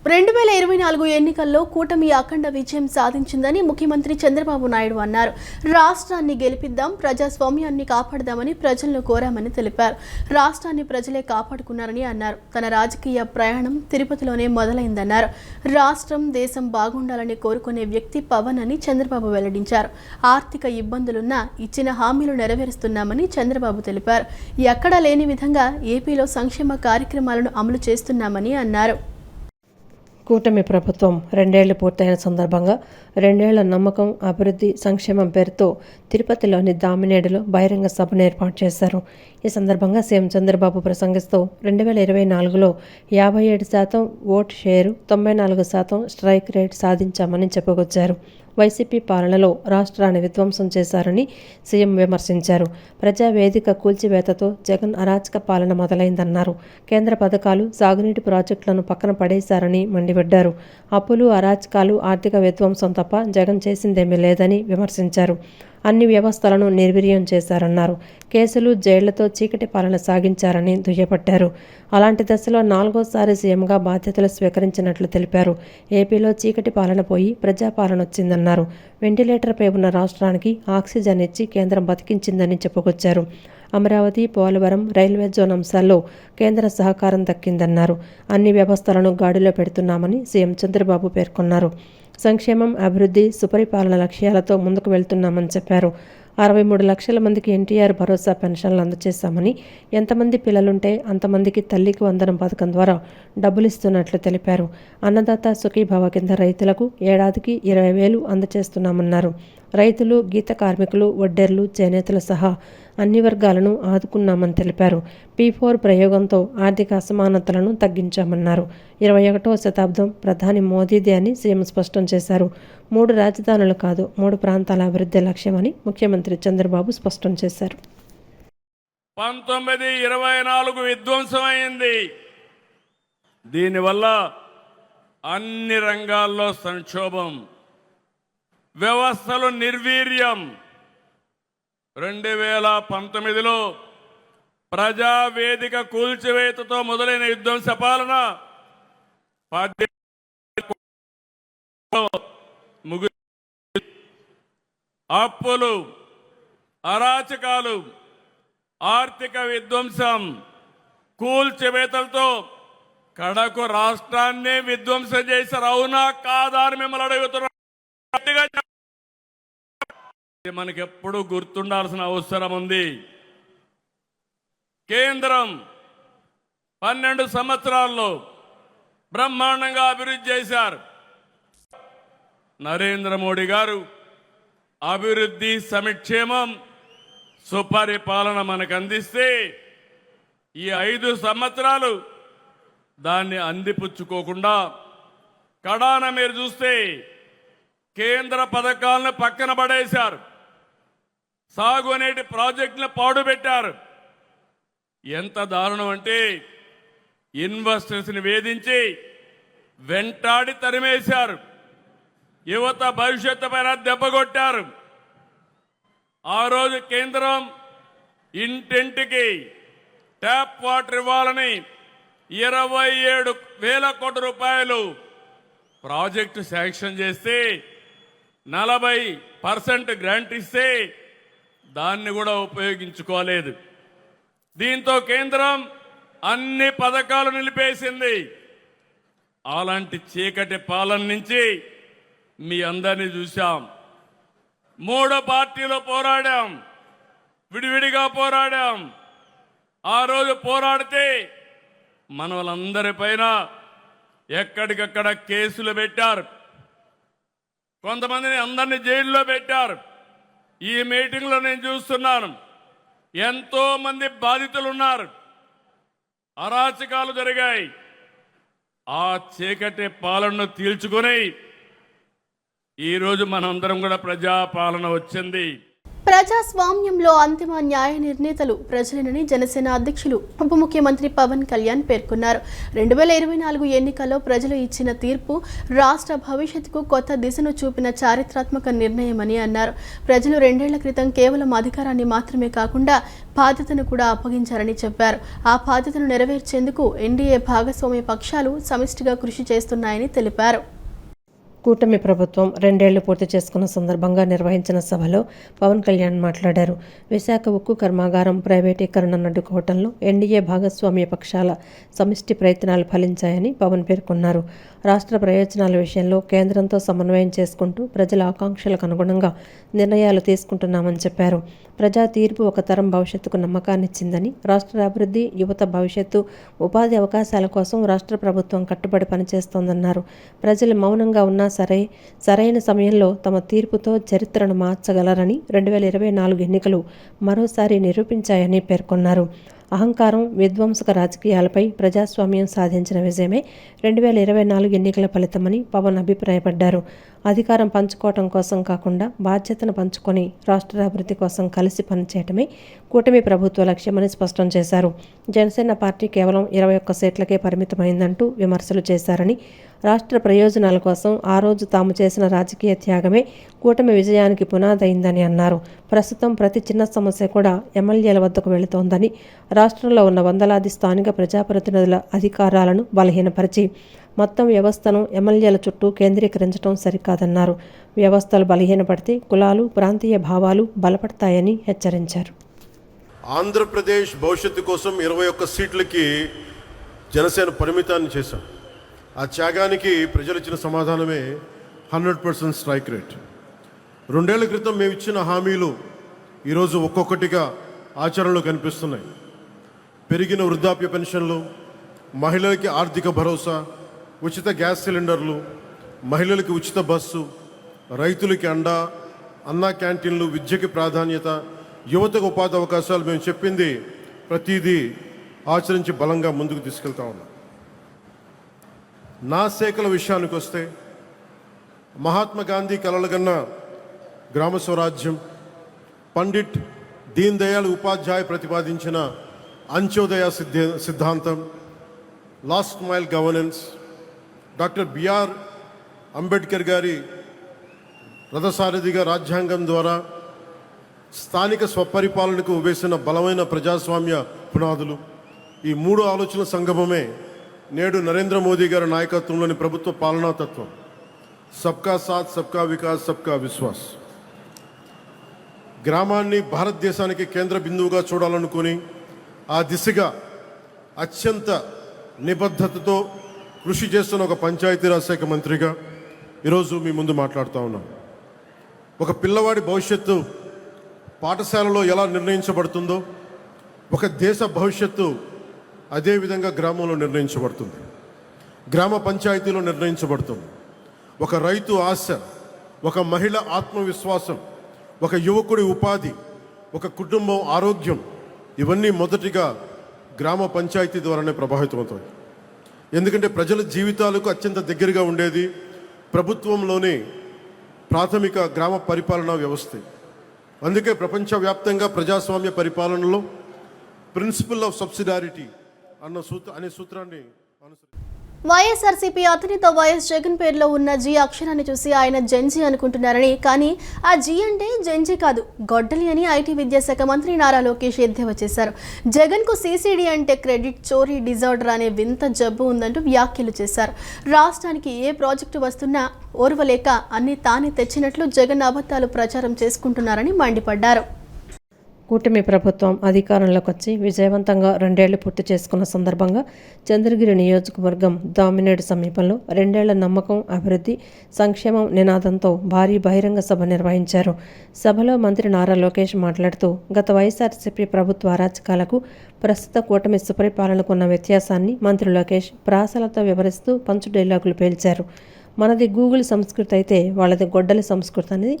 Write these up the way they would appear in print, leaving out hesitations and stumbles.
2024 ఎన్నికల్లో కూటమి అఖండ విజయం సాధించిందని ముఖ్యమంత్రి చంద్రబాబు నాయుడు అన్నారు. రాష్ట్రాన్ని గెలిపిద్దాం, ప్రజాస్వామ్యాన్ని కాపాడదామని ప్రజలను కోరామని తెలిపారు. రాష్ట్రాన్ని ప్రజలే కాపాడుకున్నారని అన్నారు. తన రాజకీయ ప్రయాణం తిరుపతిలోనే మొదలైందన్నారు. రాష్ట్రం, దేశం బాగుండాలని కోరుకునే వ్యక్తి పవన్ అని చంద్రబాబు వెల్లడించారు. ఆర్థిక ఇబ్బందులున్నా ఇచ్చిన హామీలు నెరవేరుస్తున్నామని చంద్రబాబు తెలిపారు. ఎక్కడా లేని విధంగా ఏపీలో సంక్షేమ కార్యక్రమాలను అమలు చేస్తున్నామని అన్నారు. కూటమి ప్రభుత్వం 2 ఏళ్లు పూర్తయిన సందర్భంగా 2 ఏళ్ల నమ్మకం, అభివృద్ధి, సంక్షేమం పేరుతో తిరుపతిలోని దామినేడులో బహిరంగ సభను ఏర్పాటు చేశారు. ఈ సందర్భంగా సీఎం చంద్రబాబు ప్రసంగిస్తూ 2024లో 57% ఓటు షేరు, 94% స్ట్రైక్ రేట్ సాధించామని చెప్పుకొచ్చారు. వైసీపీ పాలనలో రాష్ట్రాన్ని విధ్వంసం చేశారని సీఎం విమర్శించారు. ప్రజావేదిక కూల్చివేతతో జగన్ అరాచక పాలన మొదలైందన్నారు. కేంద్ర పథకాలు, సాగునీటి ప్రాజెక్టులను పక్కన పడేశారని మండిపడ్డారు. అప్పులు, అరాచకాలు, ఆర్థిక విధ్వంసం తప్ప జగన్ చేసిందేమీ లేదని విమర్శించారు. అన్ని వ్యవస్థలను నిర్వీర్యం చేశారన్నారు. కేసులు, జైళ్లతో చీకటి పాలన సాగించారని దుయ్యబట్టారు. అలాంటి దశలో 4వసారి సీఎంగా బాధ్యతలు స్వీకరించినట్లు తెలిపారు. ఏపీలో చీకటి పాలన పోయి ప్రజాపాలన వచ్చిందన్నారు. వెంటిలేటర్పై ఉన్న రాష్ట్రానికి ఆక్సిజన్ ఇచ్చి కేంద్రం బతికించిందని చెప్పుకొచ్చారు. అమరావతి, పోలవరం, రైల్వే జోన్ అంశాల్లో కేంద్ర సహకారం దక్కిందన్నారు. అన్ని వ్యవస్థలను గాడిలో పెడుతున్నామని సీఎం చంద్రబాబు పేర్కొన్నారు. సంక్షేమం, అభివృద్ధి, సుపరిపాలన లక్ష్యాలతో ముందుకు వెళ్తున్నామని చెప్పారు. 63 లక్షల మందికి ఎన్టీఆర్ భరోసా పెన్షన్లు అందజేశామని, ఎంతమంది పిల్లలుంటే అంతమందికి తల్లికి వందనం పథకం ద్వారా డబ్బులిస్తున్నట్లు తెలిపారు. అన్నదాత సుఖీభవ కింద రైతులకు ఏడాదికి 20,000 అందజేస్తున్నామన్నారు. రైతులు, గీత కార్మికులు, వడ్డెర్లు, చేనేతలు సహా అన్ని వర్గాలను ఆదుకున్నామని తెలిపారు. P4 ప్రయోగంతో ఆర్థిక అసమానతలను తగ్గించామన్నారు. 21వ శతాబ్దం ప్రధాని మోదీదే అని సీఎం స్పష్టం చేశారు. 3 రాజధానులు కాదు, 3 ప్రాంతాల అభివృద్ధి లక్ష్యమని ముఖ్యమంత్రి చంద్రబాబు స్పష్టం చేశారు. 1924 విధ్వంసమైంది. దీనివల్ల అన్ని రంగాల్లో సంక్షోభం, వ్యవస్థలు నిర్వీర్యం. 2019లో ప్రజావేదిక కూల్చివేతతో మొదలైన విధ్వంస పాలన అప్పులు, అరాచకాలు, ఆర్థిక విధ్వంసం, కూల్చివేతలతో కడకు రాష్ట్రాన్ని విధ్వంసం చేశారు. అవునా కాదా అని మిమ్మల్ని అడుగుతున్నారు. మనకెప్పుడు గుర్తుండాల్సిన అవసరం ఉంది. కేంద్రం 12 సంవత్సరాల్లో బ్రహ్మాండంగా అభివృద్ధి చేశారు. నరేంద్ర మోడీ గారు అభివృద్ధి, సంక్షేమం, సుపరిపాలన మనకు అందిస్తే ఈ 5 సంవత్సరాలు దాన్ని అందిపుచ్చుకోకుండా కడాన మీరు చూస్తే కేంద్ర పథకాలను పక్కన పడేశారు. సాగునీటి ప్రాజెక్టులను పాడుపెట్టారు. ఎంత దారుణం అంటే ఇన్వెస్టర్స్ని వేధించి వెంటాడి తరిమేశారు. యువత భవిష్యత్తు పైన దెబ్బకొట్టారు. ఆ రోజు కేంద్రం ఇంటింటికి ట్యాప్ వాటర్ ఇవ్వాలని 27,000 కోట్ల రూపాయలు ప్రాజెక్టు శాంక్షన్ చేస్తే 40% గ్రాంట్ ఇస్తే దాన్ని కూడా ఉపయోగించుకోలేదు. దీంతో కేంద్రం అన్ని పథకాలు నిలిపేసింది. అలాంటి చీకటి పాలన నుంచి మీ అందరినీ చూశాం. 3 పార్టీలు పోరాడాం, విడివిడిగా పోరాడాం. ఆ రోజు పోరాడితే మన వాళ్ళందరిపైన ఎక్కడికక్కడ కేసులు పెట్టారు. కొంతమందిని అందరినీ జైల్లో పెట్టారు. ఈ మీటింగ్లో నేను చూస్తున్నాను, ఎంతో మంది బాధితులు ఉన్నారు. అరాచకాలు జరిగాయి. ఆ చీకటి పాలనను తీల్చుకొని ఈరోజు మనందరం కూడా ప్రజాపాలన వచ్చింది. ప్రజాస్వామ్యంలో అంతిమ న్యాయ నిర్ణేతలు ప్రజలేనని జనసేన అధ్యక్షులు ఉప ముఖ్యమంత్రి పవన్ కళ్యాణ్ పేర్కొన్నారు. 2024 ఎన్నికల్లో ప్రజలు ఇచ్చిన తీర్పు రాష్ట్ర భవిష్యత్తుకు కొత్త దిశను చూపిన చారిత్రాత్మక నిర్ణయమని అన్నారు. ప్రజలు 2 ఏళ్ల క్రితం కేవలం అధికారాన్ని మాత్రమే కాకుండా బాధ్యతను కూడా అప్పగించారని చెప్పారు. ఆ బాధ్యతను నెరవేర్చేందుకు ఎన్డీఏ భాగస్వామ్య పక్షాలు సమిష్టిగా కృషి చేస్తున్నాయని తెలిపారు. కూటమి ప్రభుత్వం 2 ఏళ్లు పూర్తి చేసుకున్న సందర్భంగా నిర్వహించిన సభలో పవన్ కళ్యాణ్ మాట్లాడారు. విశాఖ ఉక్కు కర్మాగారం ప్రైవేటీకరణను అడ్డుకోవడంలో ఎన్డీఏ భాగస్వామ్య పక్షాల సమిష్టి ప్రయత్నాలు ఫలించాయని పవన్ పేర్కొన్నారు. రాష్ట్ర ప్రయోజనాల విషయంలో కేంద్రంతో సమన్వయం చేసుకుంటూ ప్రజల ఆకాంక్షలకు అనుగుణంగా నిర్ణయాలు తీసుకుంటున్నామని చెప్పారు. ప్రజా తీర్పు ఒక తరం భవిష్యత్తుకు నమ్మకాన్నిచ్చిందని, రాష్ట్ర అభివృద్ధి, యువత భవిష్యత్తు, ఉపాధి అవకాశాల కోసం రాష్ట్ర ప్రభుత్వం కట్టుబడి పనిచేస్తోందన్నారు. ప్రజలు మౌనంగా ఉన్నా సరైన సమయంలో తమ తీర్పుతో చరిత్రను మార్చగలరని 2024 ఎన్నికలు మరోసారి నిరూపించాయని పేర్కొన్నారు. అహంకారం, విధ్వంసక రాజకీయాలపై ప్రజాస్వామ్యం సాధించిన విజయమే 2024 ఎన్నికల ఫలితమని పవన్ అభిప్రాయపడ్డారు. అధికారం పంచుకోవటం కోసం కాకుండా బాధ్యతను పంచుకొని రాష్ట్ర అభివృద్ధి కోసం కలిసి పనిచేయటమే కూటమి ప్రభుత్వ లక్ష్యమని స్పష్టం చేశారు. జనసేన పార్టీ కేవలం 21 సీట్లకే పరిమితమైందంటూ విమర్శలు చేశారని, రాష్ట్ర ప్రయోజనాల కోసం ఆ రోజు తాము చేసిన రాజకీయ త్యాగమే కూటమి విజయానికి పునాదైందని అన్నారు. ప్రస్తుతం ప్రతి చిన్న సమస్య కూడా ఎమ్మెల్యేల వద్దకు వెళుతోందని, రాష్ట్రంలో ఉన్న వందలాది స్థానిక ప్రజాప్రతినిధుల అధికారాలను బలహీనపరిచి మొత్తం వ్యవస్థను ఎమ్మెల్యేల చుట్టూ కేంద్రీకరించడం సరికాదన్నారు. వ్యవస్థలు బలహీనపడితే కులాలు, ప్రాంతీయ భావాలు బలపడతాయని హెచ్చరించారు. ఆంధ్రప్రదేశ్ భవిష్యత్తు కోసం 21 సీట్లకి జనసేన పరిమితాన్ని చేశాం. ఆ త్యాగానికి ప్రజలు ఇచ్చిన సమాధానమే 100% స్ట్రైక్ రేట్. 2 ఏళ్ల క్రితం మేము ఇచ్చిన హామీలు ఈరోజు ఒక్కొక్కటిగా ఆచరణలో కనిపిస్తున్నాయి. పెరిగిన వృద్ధాప్య పెన్షన్లు, మహిళలకి ఆర్థిక భరోసా, ఉచిత గ్యాస్ సిలిండర్లు, మహిళలకి ఉచిత బస్సు, రైతులకి అండా, అన్నా క్యాంటీన్లు, విద్యకి ప్రాధాన్యత, యువతకు ఉపాధి అవకాశాలు. మేము చెప్పింది ప్రతిదీ ఆచరించి బలంగా ముందుకు తీసుకెళ్తా ఉన్నాం. నా శాఖల విషయానికి వస్తే మహాత్మా గాంధీ కలలుగన్న గ్రామ స్వరాజ్యం, పండిట్ దీన్ దయాళ్ ఉపాధ్యాయ ప్రతిపాదించిన అంత్యోదయ సిద్ధాంతం, last mile governance, doctor B R Ambedkar గారి రథసారథిగా రాజ్యాంగం ద్వారా స్థానిక స్వపరిపాలనకు వేసిన బలమైన ప్రజాస్వామ్య పునాదులు, ఈ 3 ఆలోచనల సంగమమే నేడు నరేంద్ర మోదీ గారి నాయకత్వంలోని ప్రభుత్వ పాలనా తత్వం. సబ్కా సాత్, సబ్కా వికాస్, సబ్కా విశ్వాస్. గ్రామాన్ని భారతదేశానికి కేంద్ర బిందువుగా చూడాలనుకుని ఆ దిశగా అత్యంత నిబద్ధతతో కృషి చేస్తున్న ఒక పంచాయతీరాజ్ శాఖ మంత్రిగా ఈరోజు మీ ముందు మాట్లాడుతూ ఉన్నాం. ఒక పిల్లవాడి భవిష్యత్తు పాఠశాలలో ఎలా నిర్ణయించబడుతుందో, ఒక దేశ భవిష్యత్తు అదేవిధంగా గ్రామంలో నిర్ణయించబడుతుంది, గ్రామ పంచాయతీలో నిర్ణయించబడుతుంది. ఒక రైతు ఆశ, ఒక మహిళ ఆత్మవిశ్వాసం, ఒక యువకుడి ఉపాధి, ఒక కుటుంబం ఆరోగ్యం, ఇవన్నీ మొదటిగా గ్రామ పంచాయతీ ద్వారానే ప్రభావితమవుతాయి. ఎందుకంటే ప్రజల జీవితాలకు అత్యంత దగ్గరగా ఉండేది ప్రభుత్వంలోని ప్రాథమిక గ్రామ పరిపాలనా వ్యవస్థ. అందుకే ప్రపంచవ్యాప్తంగా ప్రజాస్వామ్య పరిపాలనలో ప్రిన్సిపల్ ఆఫ్ సబ్సిడారిటీ అనే సూత్రాన్ని అనుసరి వైఎస్ఆర్సీపీ అధినేత వైఎస్ జగన్ పేరులో ఉన్న జీ అక్షరాన్ని చూసి ఆయన జెన్జీ అనుకుంటున్నారని, కానీ ఆ జీ అంటే జెన్జీ కాదు, గొడ్డలి అని ఐటీ విద్యాశాఖ మంత్రి నారా లోకేష్ ఎద్దేవా చేశారు. జగన్కు సీసీడీ అంటే క్రెడిట్ చోరీ డిజార్డర్ అనే వింత జబ్బు ఉందంటూ వ్యాఖ్యలు చేశారు. రాష్ట్రానికి ఏ ప్రాజెక్టు వస్తున్నా ఓర్వలేక అన్ని తానే తెచ్చినట్లు జగన్ అబద్ధాలు ప్రచారం చేసుకుంటున్నారని మండిపడ్డారు. కూటమి ప్రభుత్వం అధికారంలోకి వచ్చి విజయవంతంగా 2 ఏళ్లు పూర్తి చేసుకున్న సందర్భంగా చంద్రగిరి నియోజకవర్గం దామినేడు సమీపంలో 2 ఏళ్ల నమ్మకం, అభివృద్ధి, సంక్షేమం నినాదంతో భారీ బహిరంగ సభ నిర్వహించారు. సభలో మంత్రి నారా లోకేష్ మాట్లాడుతూ గత వైఎస్ఆర్సీపీ ప్రభుత్వ అరాచకాలకు ప్రస్తుత కూటమి సుపరిపాలనకు ఉన్న వ్యత్యాసాన్ని మంత్రి లోకేష్ ప్రాసలతో వివరిస్తూ పంచు డైలాగులు పేల్చారు. మనది గూగుల్ సంస్కృతి అయితే వాళ్ళది గొడ్డలి సంస్కృతి అనేది,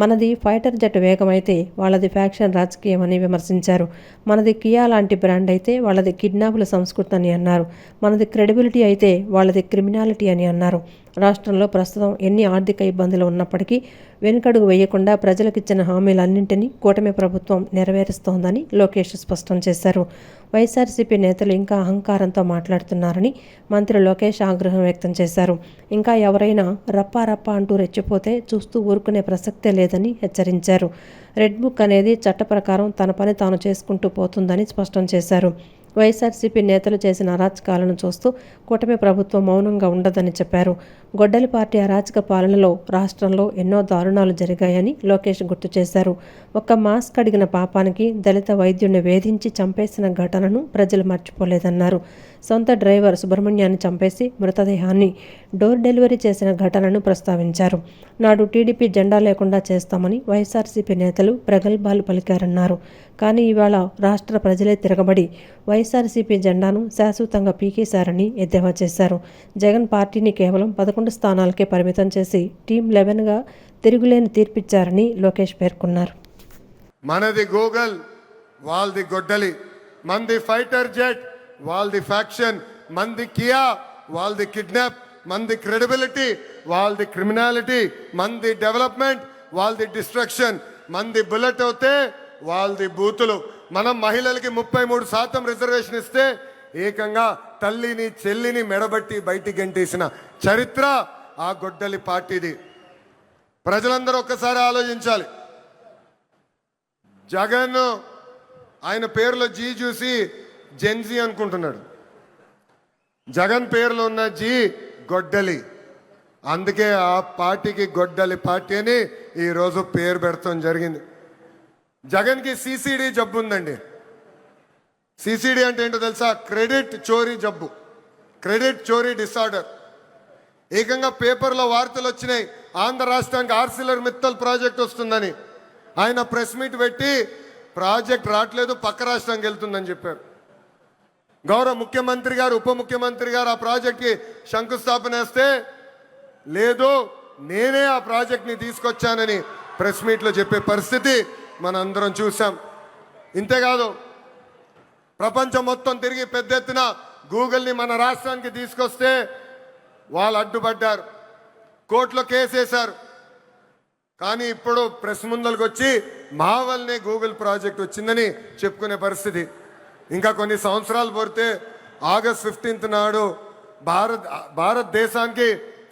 మనది ఫైటర్ జెట్ వేగం అయితే వాళ్ళది ఫ్యాక్షన్ రాజకీయం అని విమర్శించారు. మనది కియా లాంటి బ్రాండ్ అయితే వాళ్ళది కిడ్నాపుల సంస్కృతి అని అన్నారు. మనది క్రెడిబిలిటీ అయితే వాళ్ళది క్రిమినాలిటీ అని అన్నారు. రాష్ట్రంలో ప్రస్తుతం ఎన్ని ఆర్థిక ఇబ్బందులు ఉన్నప్పటికీ వెనుకడుగు వేయకుండా ప్రజలకిచ్చిన హామీలన్నింటినీ కూటమి ప్రభుత్వం నెరవేరుస్తోందని లోకేష్ స్పష్టం చేశారు. వైఎస్ఆర్సీపీ నేతలు ఇంకా అహంకారంతో మాట్లాడుతున్నారని మంత్రి లోకేష్ ఆగ్రహం వ్యక్తం చేశారు. ఇంకా ఎవరైనా రప్పా రప్పా అంటూ రెచ్చిపోతే చూస్తూ ఊరుకునే ప్రసక్తే లేదని హెచ్చరించారు. రెడ్ బుక్ అనేది చట్ట ప్రకారం తన పని తాను చేసుకుంటూ పోతుందని స్పష్టం చేశారు. వైఎస్ఆర్సీపీ నేతలు చేసిన అరాచకాలను చూస్తూ కూటమి ప్రభుత్వం మౌనంగా ఉండదని చెప్పారు. గొడ్డలి పార్టీ అరాచక పాలనలో రాష్ట్రంలో ఎన్నో దారుణాలు జరిగాయని లోకేష్ గుర్తు చేశారు. ఒక్క మాస్క్ అడిగిన పాపానికి దళిత వైద్యుడిని వేధించి చంపేసిన ఘటనను ప్రజలు మర్చిపోలేదన్నారు. సొంత డ్రైవర్ సుబ్రహ్మణ్యాన్ని చంపేసి మృతదేహాన్ని డోర్ డెలివరీ చేసిన ఘటనను ప్రస్తావించారు. నాడు టీడీపీ జెండా లేకుండా చేస్తామని వైఎస్ఆర్సీపీ నేతలు ప్రగల్భాలు పలికారన్నారు. కానీ ఇవాళ రాష్ట్ర ప్రజలే తిరగబడి వైఎస్ఆర్సీపీ జెండాను శాశ్వతంగా పీకేశారని ఎద్దేవా చేశారు. జగన్ పార్టీని కేవలం 11 స్థానాలకే పరిమితం చేసి టీం 11గా తిరుగులేని తీర్పిచ్చారని లోకేష్ పేర్కొన్నారు. మనది గూగుల్, వాళ్ళది గొడ్డలి. మంది ఫైటర్ జెట్, వాళ్ళది ఫ్యాక్షన్. మంది కియా, వాళ్ళది కిడ్నాప్. మంది క్రెడిబిలిటీ, వాళ్ళది క్రిమినాలిటీ. మంది డెవలప్మెంట్, వాళ్ళది డిస్ట్రక్షన్. మంది బుల్లెట్ అవుతే వాళ్ళది బూతులు. మనం మహిళలకి 33% రిజర్వేషన్ ఇస్తే ఏకంగా తల్లిని చెల్లిని మెడబట్టి బయటికి గంటేసిన చరిత్ర ఆ గొడ్డలి పార్టీది. ప్రజలందరూ ఒక్కసారి ఆలోచించాలి. జగన్ ఆయన పేరులో జీ చూసి జెన్జీ అనుకుంటున్నాడు. జగన్ పేరులో ఉన్న జీ గొడ్డలి. అందుకే ఆ పార్టీకి గొడ్డలి పార్టీ అని ఈరోజు పేరు పెడతాం జరిగింది. జగన్కి సిసిడి జబ్బు ఉందండి. సిసిడి అంటే ఏంటో తెలుసా? క్రెడిట్ చోరీ జబ్బు, క్రెడిట్ చోరీ డిసార్డర్. ఏకంగా పేపర్లో వార్తలు వచ్చినాయి, ఆంధ్ర రాష్ట్రానికి ఆర్సిలర్ మిత్తల్ ప్రాజెక్ట్ వస్తుందని. ఆయన ప్రెస్ మీట్ పెట్టి ప్రాజెక్ట్ రావట్లేదు, పక్క రాష్ట్రానికి వెళ్తుందని చెప్పారు. గౌరవ ముఖ్యమంత్రి గారు, ఉప ముఖ్యమంత్రి గారు ఆ ప్రాజెక్ట్కి శంకుస్థాపన వేస్తే లేదు నేనే ఆ ప్రాజెక్ట్ని తీసుకొచ్చానని ప్రెస్ మీట్లో చెప్పే పరిస్థితి మనందరం చూసాం. ఇంతేకాదు ప్రపంచం మొత్తం తిరిగి పెద్ద ఎత్తున గూగుల్ని మన రాష్ట్రానికి తీసుకొస్తే వాళ్ళు అడ్డుపడ్డారు, కోర్టులో కేసేశారు. కానీ ఇప్పుడు ప్రెస్ ముందరికి వచ్చి మా వల్లనే గూగుల్ ప్రాజెక్ట్ వచ్చిందని చెప్పుకునే పరిస్థితి. ఇంకా కొన్ని సంవత్సరాలు పోతే ఆగస్ట్ 15 నాడు భారతదేశానికి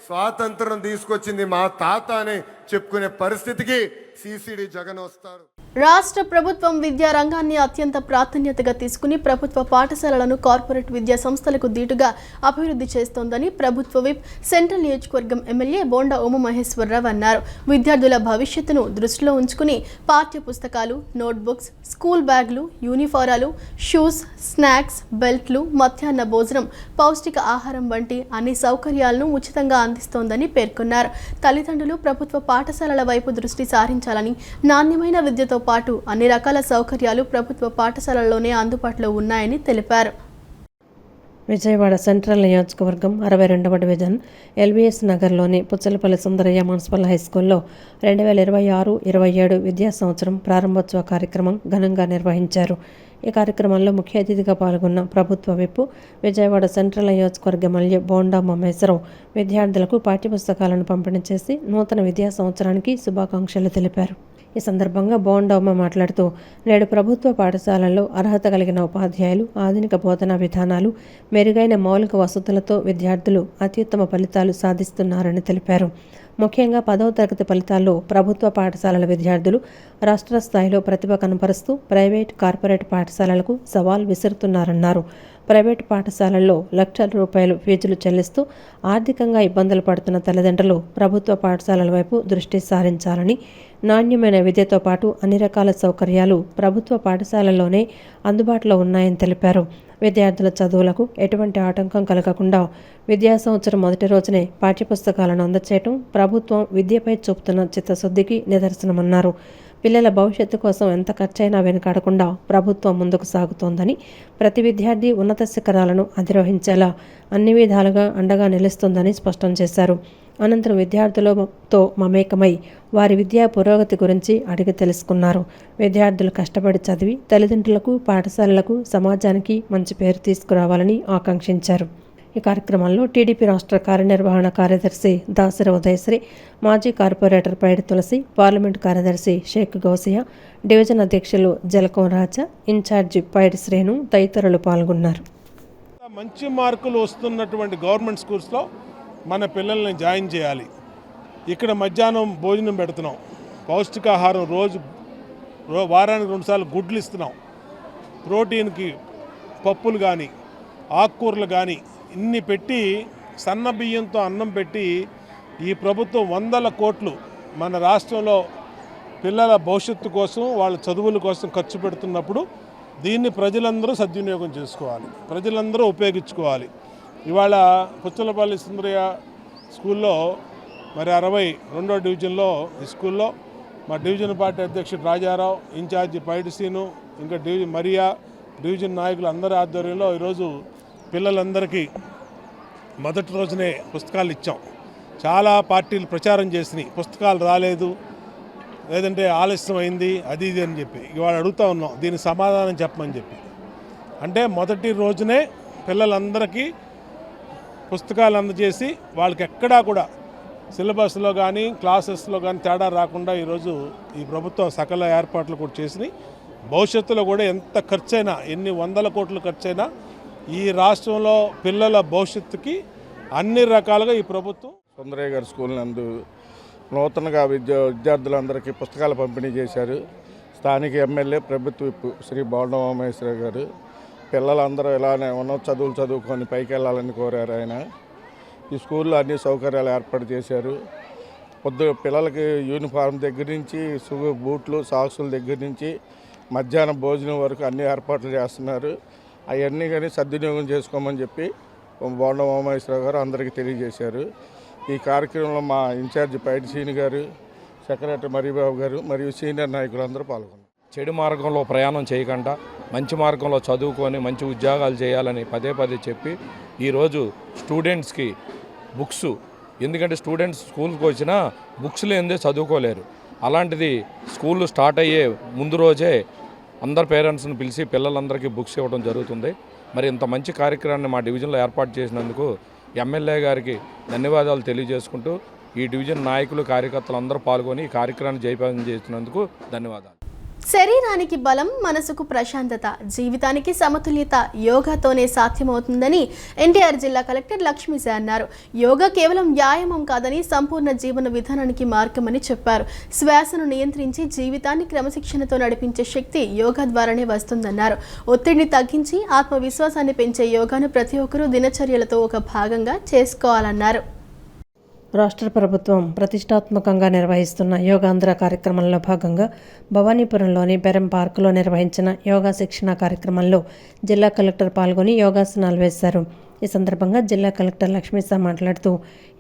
స్వాతంత్రం తీసుకొచ్చింది మా తాత అని చెప్పుకునే పరిస్థితికి సిసిడి జగన్ వస్తారు. రాష్ట్ర ప్రభుత్వం విద్యా రంగాన్ని అత్యంత ప్రాధాన్యతగా తీసుకుని ప్రభుత్వ పాఠశాలలను కార్పొరేట్ విద్యా సంస్థలకు దీటుగా అభివృద్ధి చేస్తోందని ప్రభుత్వ విప్ సెంట్రల్ నియోజకవర్గం ఎమ్మెల్యే బోండా ఉమామహేశ్వరరావు అన్నారు. విద్యార్థుల భవిష్యత్తును దృష్టిలో ఉంచుకుని పాఠ్య పుస్తకాలు, నోట్బుక్స్, స్కూల్ బ్యాగులు, యూనిఫారాలు, షూస్, స్నాక్స్, బెల్ట్లు, మధ్యాహ్న భోజనం, పౌష్టిక ఆహారం వంటి అన్ని సౌకర్యాలను ఉచితంగా అందిస్తోందని పేర్కొన్నారు. తల్లిదండ్రులు ప్రభుత్వ పాఠశాలల వైపు దృష్టి సారించాలని, నాణ్యమైన విద్యతో పాటు అన్ని రకాల సౌకర్యాలు ప్రభుత్వ పాఠశాలల్లోనే అందుబాటులో ఉన్నాయని తెలిపారు. విజయవాడ సెంట్రల్ నియోజకవర్గం 62వ డివిజన్ ఎల్బీఎస్ నగర్లోని పుచ్చలపల్లి సుందరయ్య మున్సిపల్ హైస్కూల్లో 2026-27 విద్యా సంవత్సరం ప్రారంభోత్సవ కార్యక్రమం ఘనంగా నిర్వహించారు. ఈ కార్యక్రమంలో ముఖ్య అతిథిగా పాల్గొన్న ప్రభుత్వ విప్ విజయవాడ సెంట్రల్ నియోజకవర్గ ఎమ్మెల్యే బోండా ఉమామహేశ్వరరావు విద్యార్థులకు పాఠ్యపుస్తకాలను పంపిణీ చేసి నూతన విద్యా సంవత్సరానికి శుభాకాంక్షలు తెలిపారు. ఈ సందర్భంగా బోండా ఉమ మాట్లాడుతూ నేడు ప్రభుత్వ పాఠశాలల్లో అర్హత కలిగిన ఉపాధ్యాయులు, ఆధునిక బోధనా విధానాలు, మెరుగైన మౌలిక వసతులతో విద్యార్థులు అత్యుత్తమ ఫలితాలు సాధిస్తున్నారని తెలిపారు. ముఖ్యంగా 10వ తరగతి ఫలితాల్లో ప్రభుత్వ పాఠశాలల విద్యార్థులు రాష్ట్ర స్థాయిలో ప్రతిభ కనపరుస్తూ ప్రైవేట్, కార్పొరేట్ పాఠశాలలకు సవాల్ విసురుతున్నారన్నారు. ప్రైవేటు పాఠశాలల్లో లక్షల రూపాయలు ఫీజులు చెల్లిస్తూ ఆర్థికంగా ఇబ్బందులు పడుతున్న తల్లిదండ్రులు ప్రభుత్వ పాఠశాలల వైపు దృష్టి సారించాలని, నాణ్యమైన విద్యతో పాటు అన్ని రకాల సౌకర్యాలు ప్రభుత్వ పాఠశాలల్లోనే అందుబాటులో ఉన్నాయని తెలిపారు. విద్యార్థుల చదువులకు ఎటువంటి ఆటంకం కలగకుండా విద్యా సంవత్సరం మొదటి రోజునే పాఠ్యపుస్తకాలను అందచేయటం ప్రభుత్వం విద్యపై చూపుతున్న చిత్తశుద్ధికి నిదర్శనమన్నారు. పిల్లల భవిష్యత్తు కోసం ఎంత ఖర్చైనా వెనుకాడకుండా ప్రభుత్వం ముందుకు సాగుతోందని, ప్రతి విద్యార్థి ఉన్నత శిఖరాలను అధిరోహించేలా అన్ని విధాలుగా అండగా నిలుస్తుందని స్పష్టం చేశారు. అనంతరం విద్యార్థులతో మమేకమై వారి విద్యా పురోగతి గురించి అడిగి తెలుసుకున్నారు. విద్యార్థులు కష్టపడి చదివి తల్లిదండ్రులకు, పాఠశాలలకు, సమాజానికి మంచి పేరు తీసుకురావాలని ఆకాంక్షించారు. ఈ కార్యక్రమంలో టీడీపీ రాష్ట్ర కార్యనిర్వహణ కార్యదర్శి దాసరి ఉదయశ్రీ, మాజీ కార్పొరేటర్ పైడి తులసి, పార్లమెంటు కార్యదర్శి షేక్ గౌసియా, డివిజన్ అధ్యక్షులు జలకం రాజా, ఇన్ఛార్జి పైడి శ్రేణు తదితరులు పాల్గొన్నారు. మంచి మార్కులు వస్తున్నటువంటి గవర్నమెంట్ స్కూల్స్లో మన పిల్లల్ని జాయిన్ చేయాలి. ఇక్కడ మధ్యాహ్నం భోజనం పెడుతున్నాం, పౌష్టికాహారం వారానికి 2 సార్లు గుడ్లు ఇస్తున్నాం, ప్రోటీన్కి పప్పులు కానీ ఆకుకూరలు కానీ ఇన్ని పెట్టి సన్న బియ్యంతో అన్నం పెట్టి ఈ ప్రభుత్వం 100 కోట్లు మన రాష్ట్రంలో పిల్లల భవిష్యత్తు కోసం వాళ్ళ చదువుల కోసం ఖర్చు పెడుతున్నప్పుడు దీన్ని ప్రజలందరూ సద్వినియోగం చేసుకోవాలి, ప్రజలందరూ ఉపయోగించుకోవాలి. ఇవాళ పుచ్చలపల్లి సుందరయ్య స్కూల్లో మరి 62వ డివిజన్లో ఈ స్కూల్లో మా డివిజన్ పార్టీ అధ్యక్షుడు రాజారావు, ఇన్ఛార్జి పైడి సీను, ఇంకా డివిజన్ నాయకులు అందరి ఆధ్వర్యంలో ఈరోజు పిల్లలందరికీ మొదటి రోజునే పుస్తకాలు ఇచ్చాం. చాలా పార్టీలు ప్రచారం చేసినాయి, పుస్తకాలు రాలేదు, లేదంటే ఆలస్యం అయింది, అది ఇది అని చెప్పి. ఇవాళ అడుగుతూ ఉన్నాం దీనికి సమాధానం చెప్పమని చెప్పి. అంటే మొదటి రోజునే పిల్లలందరికీ పుస్తకాలు అందజేసి వాళ్ళకి ఎక్కడా కూడా సిలబస్లో కానీ క్లాసెస్లో కానీ తేడా రాకుండా ఈరోజు ఈ ప్రభుత్వం సకల ఏర్పాట్లు కూడా చేసినాయి. భవిష్యత్తులో కూడా ఎంత ఖర్చైనా, ఎన్ని 100 కోట్లు ఖర్చైనా ఈ రాష్ట్రంలో పిల్లల భవిష్యత్తుకి అన్ని రకాలుగా ఈ ప్రభుత్వం. సుందరయ్య గారి స్కూల్ నందు నూతనంగా విద్యార్థులందరికీ పుస్తకాలు పంపిణీ చేశారు. స్థానిక ఎమ్మెల్యే ప్రభుత్వ విప్ శ్రీ బోండం ఉమేశ్వరరావు గారు పిల్లలందరూ ఇలానే ఉన్నత చదువులు చదువుకొని పైకి వెళ్ళాలని కోరారు ఆయన. ఈ స్కూల్లో అన్ని సౌకర్యాలు ఏర్పాటు చేశారు. పిల్లలకి యూనిఫామ్ దగ్గర నుంచి బూట్లు సాక్సుల దగ్గర నుంచి మధ్యాహ్నం భోజనం వరకు అన్ని ఏర్పాట్లు చేస్తున్నారు. అవన్నీ కానీ సద్వినియోగం చేసుకోమని చెప్పి బోండం ఉమేశ్వరరావు గారు అందరికీ తెలియజేశారు. ఈ కార్యక్రమంలో మా ఇన్ఛార్జి పైడి సీని గారు, సెక్రటరీ మరిబాబు గారు మరియు సీనియర్ నాయకులు అందరూ పాల్గొన్నారు. చెడు మార్గంలో ప్రయాణం చేయకుండా మంచి మార్గంలో చదువుకొని మంచి ఉద్యోగాలు చేయాలని పదే చెప్పి ఈరోజు స్టూడెంట్స్కి బుక్స్, ఎందుకంటే స్టూడెంట్స్ స్కూల్కి వచ్చినా బుక్స్ లేనిదే చదువుకోలేరు. అలాంటిది స్కూళ్ళు స్టార్ట్ అయ్యే ముందు రోజే అందరు పేరెంట్స్ని పిలిచి పిల్లలందరికీ బుక్స్ ఇవ్వడం జరుగుతుంది. మరి ఇంత మంచి కార్యక్రమాన్ని మా డివిజన్లో ఏర్పాటు చేసినందుకు ఎమ్మెల్యే గారికి ధన్యవాదాలు తెలియజేసుకుంటూ ఈ డివిజన్ నాయకులు కార్యకర్తలు అందరూ పాల్గొని ఈ కార్యక్రమాన్ని జయప్రదం చేసినందుకు ధన్యవాదాలు. శరీరానికి బలం, మనసుకు ప్రశాంతత, జీవితానికి సమతుల్యత యోగాతోనే సాధ్యమవుతుందని ఎన్టీఆర్ జిల్లా కలెక్టర్ లక్ష్మీశా అన్నారు. యోగా కేవలం వ్యాయామం కాదని సంపూర్ణ జీవన విధానానికి మార్గమని చెప్పారు. శ్వాసను నియంత్రించి జీవితాన్ని క్రమశిక్షణతో నడిపించే శక్తి యోగా ద్వారానే వస్తుందన్నారు. ఒత్తిడిని తగ్గించి ఆత్మవిశ్వాసాన్ని పెంచే యోగాను ప్రతి ఒక్కరూ దినచర్యలతో ఒక భాగంగా చేసుకోవాలన్నారు. రాష్ట్ర ప్రభుత్వం ప్రతిష్టాత్మకంగా నిర్వహిస్తున్న యోగాంధ్ర కార్యక్రమంలో భాగంగా భవానీపురంలోని బెరం పార్కులో నిర్వహించిన యోగా శిక్షణ కార్యక్రమంలో జిల్లా కలెక్టర్ పాల్గొని యోగాసనాలు వేశారు. ఈ సందర్భంగా జిల్లా కలెక్టర్ లక్ష్మీశా మాట్లాడుతూ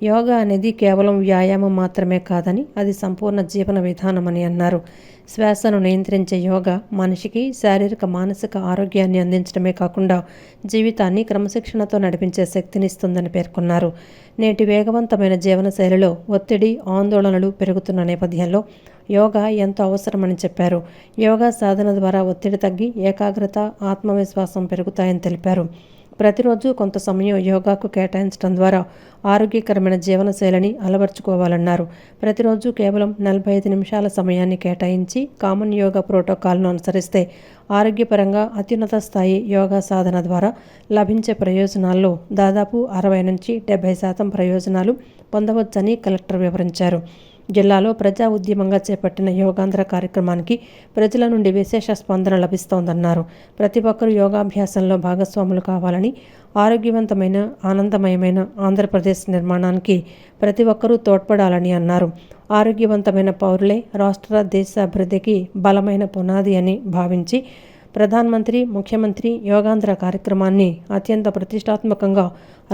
యోగా అనేది కేవలం వ్యాయామం మాత్రమే కాదని అది సంపూర్ణ జీవన విధానమని అన్నారు. శ్వాసను నియంత్రించే యోగా మనిషికి శారీరక మానసిక ఆరోగ్యాన్ని అందించడమే కాకుండా జీవితాన్ని క్రమశిక్షణతో నడిపించే శక్తినిస్తుందని పేర్కొన్నారు. నేటి వేగవంతమైన జీవనశైలిలో ఒత్తిడి, ఆందోళనలు పెరుగుతున్న నేపథ్యంలో యోగా ఎంతో అవసరమని చెప్పారు. యోగా సాధన ద్వారా ఒత్తిడి తగ్గి ఏకాగ్రత, ఆత్మవిశ్వాసం పెరుగుతాయని తెలిపారు. ప్రతిరోజు కొంత సమయం యోగాకు కేటాయించడం ద్వారా ఆరోగ్యకరమైన జీవనశైలిని అలవర్చుకోవాలన్నారు. ప్రతిరోజు కేవలం 45 నిమిషాల సమయాన్ని కేటాయించి కామన్ యోగా ప్రోటోకాల్ను అనుసరిస్తే ఆరోగ్యపరంగా అత్యున్నత స్థాయి యోగా సాధన ద్వారా లభించే ప్రయోజనాల్లో దాదాపు 60 నుంచి 70% ప్రయోజనాలు పొందవచ్చని కలెక్టర్ వివరించారు. జిల్లాలో ప్రజా ఉద్యమంగా చేపట్టిన యోగాంధ్ర కార్యక్రమానికి ప్రజల నుండి విశేష స్పందన లభిస్తోందన్నారు. ప్రతి ఒక్కరూ యోగాభ్యాసంలో భాగస్వాములు కావాలని, ఆరోగ్యవంతమైన, ఆనందమయమైన ఆంధ్రప్రదేశ్ నిర్మాణానికి ప్రతి ఒక్కరూ తోడ్పడాలని అన్నారు. ఆరోగ్యవంతమైన పౌరులే రాష్ట్ర, దేశ అభివృద్ధికి బలమైన పునాది అని భావించి ప్రధానమంత్రి, ముఖ్యమంత్రి యోగాంధ్ర కార్యక్రమాన్ని అత్యంత ప్రతిష్టాత్మకంగా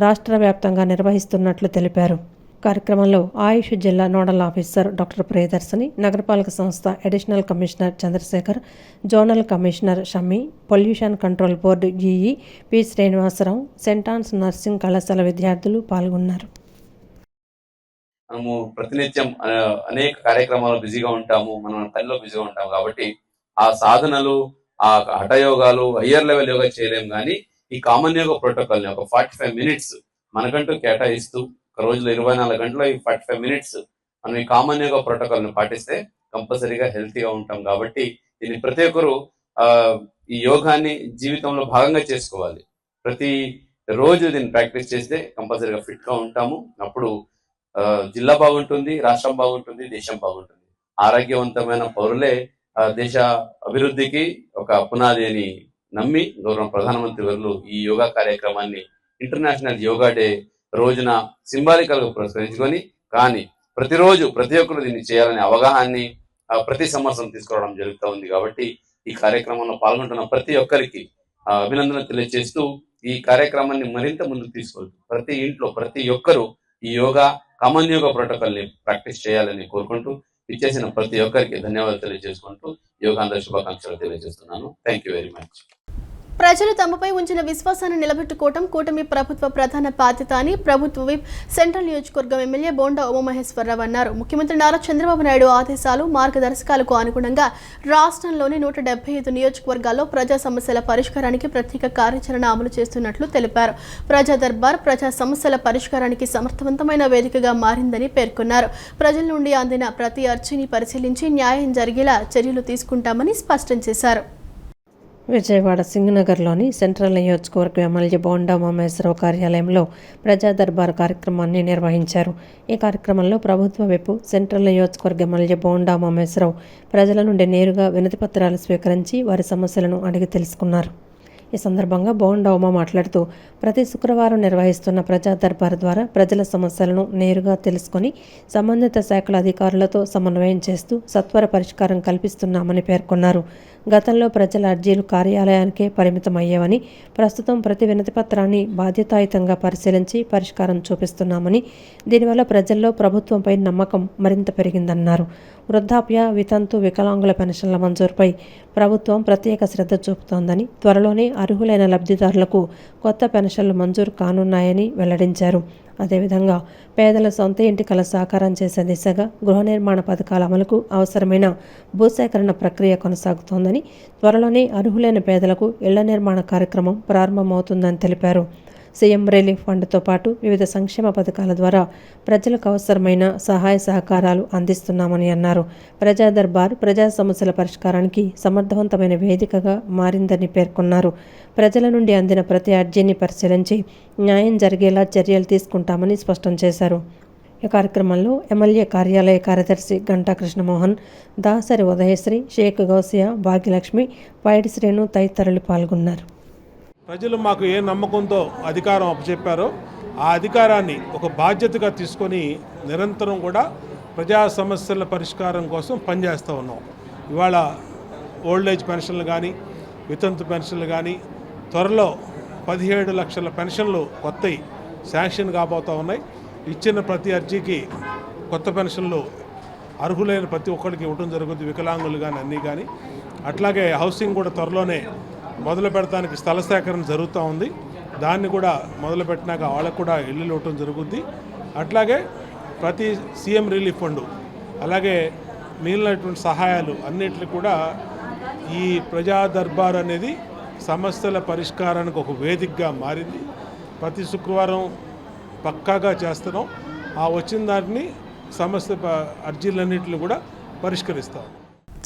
రాష్ట్ర వ్యాప్తంగా నిర్వహిస్తున్నట్లు తెలిపారు. కార్యక్రమంలో ఆయుష్ జిల్లా నోడల్ ఆఫీసర్ డాక్టర్ ప్రియదర్శిని, నగరపాలక సంస్థ additional commissioner Chandrashekar, zonal commissioner Shammi, pollution control board EE P Srinivasarao, saint Ann's nursing కళాశాల విద్యార్థులు పాల్గొన్నారు. మనము ప్రతినిత్యం అనేక కార్యక్రమాలు బిజీగా ఉంటాము, మనం పనిలో బిజీగా ఉంటాము. కాబట్టి ఆ సాధనలు, ఆ హఠయోగాలు, హయ్యర్ లెవెల్ యోగా చేయలేము. కానీ ఈ కామన్ యోగా ప్రోటోకాల్ని ఒక 45 minutes మనకంటూ కేటాయిస్తూ ఒక రోజులో 24 గంటలు 45 మినిట్స్ మనం ఈ కామన్ యోగా ప్రోటోకాల్ని పాటిస్తే కంపల్సరీగా హెల్తీగా ఉంటాం. కాబట్టి దీన్ని ప్రతి ఒక్కరు ఈ యోగాన్ని జీవితంలో భాగంగా చేసుకోవాలి. ప్రతి రోజు దీన్ని ప్రాక్టీస్ చేస్తే కంపల్సరీగా ఫిట్ గా ఉంటాము. అప్పుడు జిల్లా బాగుంటుంది, రాష్ట్రం బాగుంటుంది, దేశం బాగుంటుంది. ఆరోగ్యవంతమైన పౌరులే దేశ అభివృద్ధికి ఒక పునాది అని నమ్మి గౌరవ ప్రధానమంత్రి వర్యులు ఈ యోగా కార్యక్రమాన్ని ఇంటర్నేషనల్ యోగా డే రోజున సింబాలికల్ గా పురస్కరించుకొని, కానీ ప్రతిరోజు ప్రతి ఒక్కరు దీన్ని చేయాలనే అవగాహాన్ని ప్రతి సంవత్సరం తీసుకురావడం జరుగుతూ ఉంది. కాబట్టి ఈ కార్యక్రమంలో పాల్గొంటున్న ప్రతి ఒక్కరికి అభినందనలు తెలియజేస్తూ ఈ కార్యక్రమాన్ని మరింత ముందుకు తీసుకెళ్తూ ప్రతి ఇంట్లో ప్రతి ఒక్కరూ ఈ యోగా కామన్ యోగా ప్రోటోకాల్ ని ప్రాక్టీస్ చేయాలని కోరుకుంటూ ఇచ్చేసిన ప్రతి ఒక్కరికి ధన్యవాదాలు తెలియజేసుకుంటూ యోగాంధ్ర శుభాకాంక్షలు తెలియజేస్తున్నాను. Thank you very much. ప్రజలు తమపై ఉంచిన విశ్వాసాన్ని నిలబెట్టుకోవడం కూటమి ప్రభుత్వ ప్రధాన బాధ్యత అని ప్రభుత్వ విప్ సెంట్రల్ నియోజకవర్గం ఎమ్మెల్యే బోండా ఉమామహేశ్వరరావు అన్నారు. ముఖ్యమంత్రి నారా చంద్రబాబు నాయుడు ఆదేశాలు మార్గదర్శకాలకు అనుగుణంగా రాష్ట్రంలోని 175 నియోజకవర్గాల్లో ప్రజా సమస్యల పరిష్కారానికి ప్రత్యేక కార్యాచరణ అమలు చేస్తున్నట్లు తెలిపారు. ప్రజా దర్బార్ ప్రజా సమస్యల పరిష్కారానికి సమర్థవంతమైన వేదికగా మారిందని పేర్కొన్నారు. ప్రజల నుండి అందిన ప్రతి అర్జీని పరిశీలించి న్యాయం జరిగేలా చర్యలు తీసుకుంటామని స్పష్టం చేశారు. విజయవాడ సింగనగర్లోని సెంట్రల్ నియోజకవర్గం ఎమ్మెల్యే బోండా ఉమామహేశ్వరరావు కార్యాలయంలో ప్రజా దర్బార్ కార్యక్రమాన్ని నిర్వహించారు. ఈ కార్యక్రమంలో ప్రభుత్వ విప్ సెంట్రల్ నియోజకవర్గ ఎమ్మెల్యే బోండా ఉమామహేశ్వరరావు ప్రజల నుండి నేరుగా వినతి పత్రాలు స్వీకరించి వారి సమస్యలను అడిగి తెలుసుకున్నారు. ఈ సందర్భంగా బోండా ఉమా మాట్లాడుతూ ప్రతి శుక్రవారం నిర్వహిస్తున్న ప్రజా దర్బార్ ద్వారా ప్రజల సమస్యలను నేరుగా తెలుసుకొని సంబంధిత శాఖల అధికారులతో సమన్వయం చేస్తూ సత్వర పరిష్కారం కల్పిస్తున్నామని పేర్కొన్నారు. గతంలో ప్రజల అర్జీలు కార్యాలయానికే పరిమితం అయ్యేవని, ప్రస్తుతం ప్రతి వినతి పత్రాన్ని బాధ్యతాయుతంగా పరిశీలించి పరిష్కారం చూపిస్తున్నామని, దీనివల్ల ప్రజల్లో ప్రభుత్వంపై నమ్మకం మరింత పెరిగిందన్నారు. వృద్ధాప్య, వితంతు, వికలాంగుల పెన్షన్ల మంజూరుపై ప్రభుత్వం ప్రత్యేక శ్రద్ధ చూపుతోందని, త్వరలోనే అర్హులైన లబ్ధిదారులకు కొత్త పెన్షన్లు మంజూరు కానున్నాయని వెల్లడించారు. అదేవిధంగా పేదల సొంత ఇంటి కల సాకారం చేసే దిశగా గృహ నిర్మాణ పథకాల అమలుకు అవసరమైన భూసేకరణ ప్రక్రియ కొనసాగుతోందని, త్వరలోనే అర్హులైన పేదలకు ఇళ్ల నిర్మాణ కార్యక్రమం ప్రారంభమవుతుందని తెలిపారు. సీఎం రిలీఫ్ ఫండ్తో పాటు వివిధ సంక్షేమ పథకాల ద్వారా ప్రజలకు అవసరమైన సహాయ సహకారాలు అందిస్తున్నామని అన్నారు. ప్రజా దర్బార్ ప్రజా సమస్యల పరిష్కారానికి సమర్థవంతమైన వేదికగా మారిందని పేర్కొన్నారు. ప్రజల నుండి అందిన ప్రతి అర్జీని పరిశీలించి న్యాయం జరిగేలా చర్యలు తీసుకుంటామని స్పష్టం చేశారు. ఈ కార్యక్రమంలో ఎమ్మెల్యే కార్యాలయ కార్యదర్శి గంటా కృష్ణమోహన్, దాసరి ఉదయశ్రీ, షేక్ గౌసియా, భాగ్యలక్ష్మి, పైడి శ్రేణు తదితరులు పాల్గొన్నారు. ప్రజలు మాకు ఏ నమ్మకంతో అధికారం అప్పచెప్పారో ఆ అధికారాన్ని ఒక బాధ్యతగా తీసుకొని నిరంతరం కూడా ప్రజా సమస్యల పరిష్కారం కోసం పనిచేస్తూ ఉన్నాం. ఇవాళ ఓల్డ్ ఏజ్ పెన్షన్లు కానీ, వితంతు పెన్షన్లు కానీ, త్వరలో 17 లక్షల పెన్షన్లు కొత్తవి శాంక్షన్ కాబోతూ ఉన్నాయి. ఇచ్చిన ప్రతి అర్జీకి కొత్త పెన్షన్లు అర్హులైన ప్రతి ఒక్కరికి ఇవ్వడం జరుగుతుంది, వికలాంగులు కానీ అన్నీ కానీ. అట్లాగే హౌసింగ్ కూడా త్వరలోనే మొదలు పెడతానికి స్థల సేకరణ జరుగుతూ ఉంది. దాన్ని కూడా మొదలు పెట్టినాక వాళ్ళకు కూడా ఇల్లు ఇవ్వటం జరుగుద్ది. అట్లాగే ప్రతి సీఎం రిలీఫ్ ఫండ్, అలాగే మిగిలినటువంటి సహాయాలు అన్నిటిని కూడా ఈ ప్రజా దర్బార్ అనేది సమస్యల పరిష్కారానికి ఒక వేదికగా మారింది. ప్రతి శుక్రవారం పక్కాగా చేస్తున్నాం. ఆ వచ్చిన దాన్ని సమస్య అర్జీలన్నింటిని కూడా పరిష్కరిస్తాం.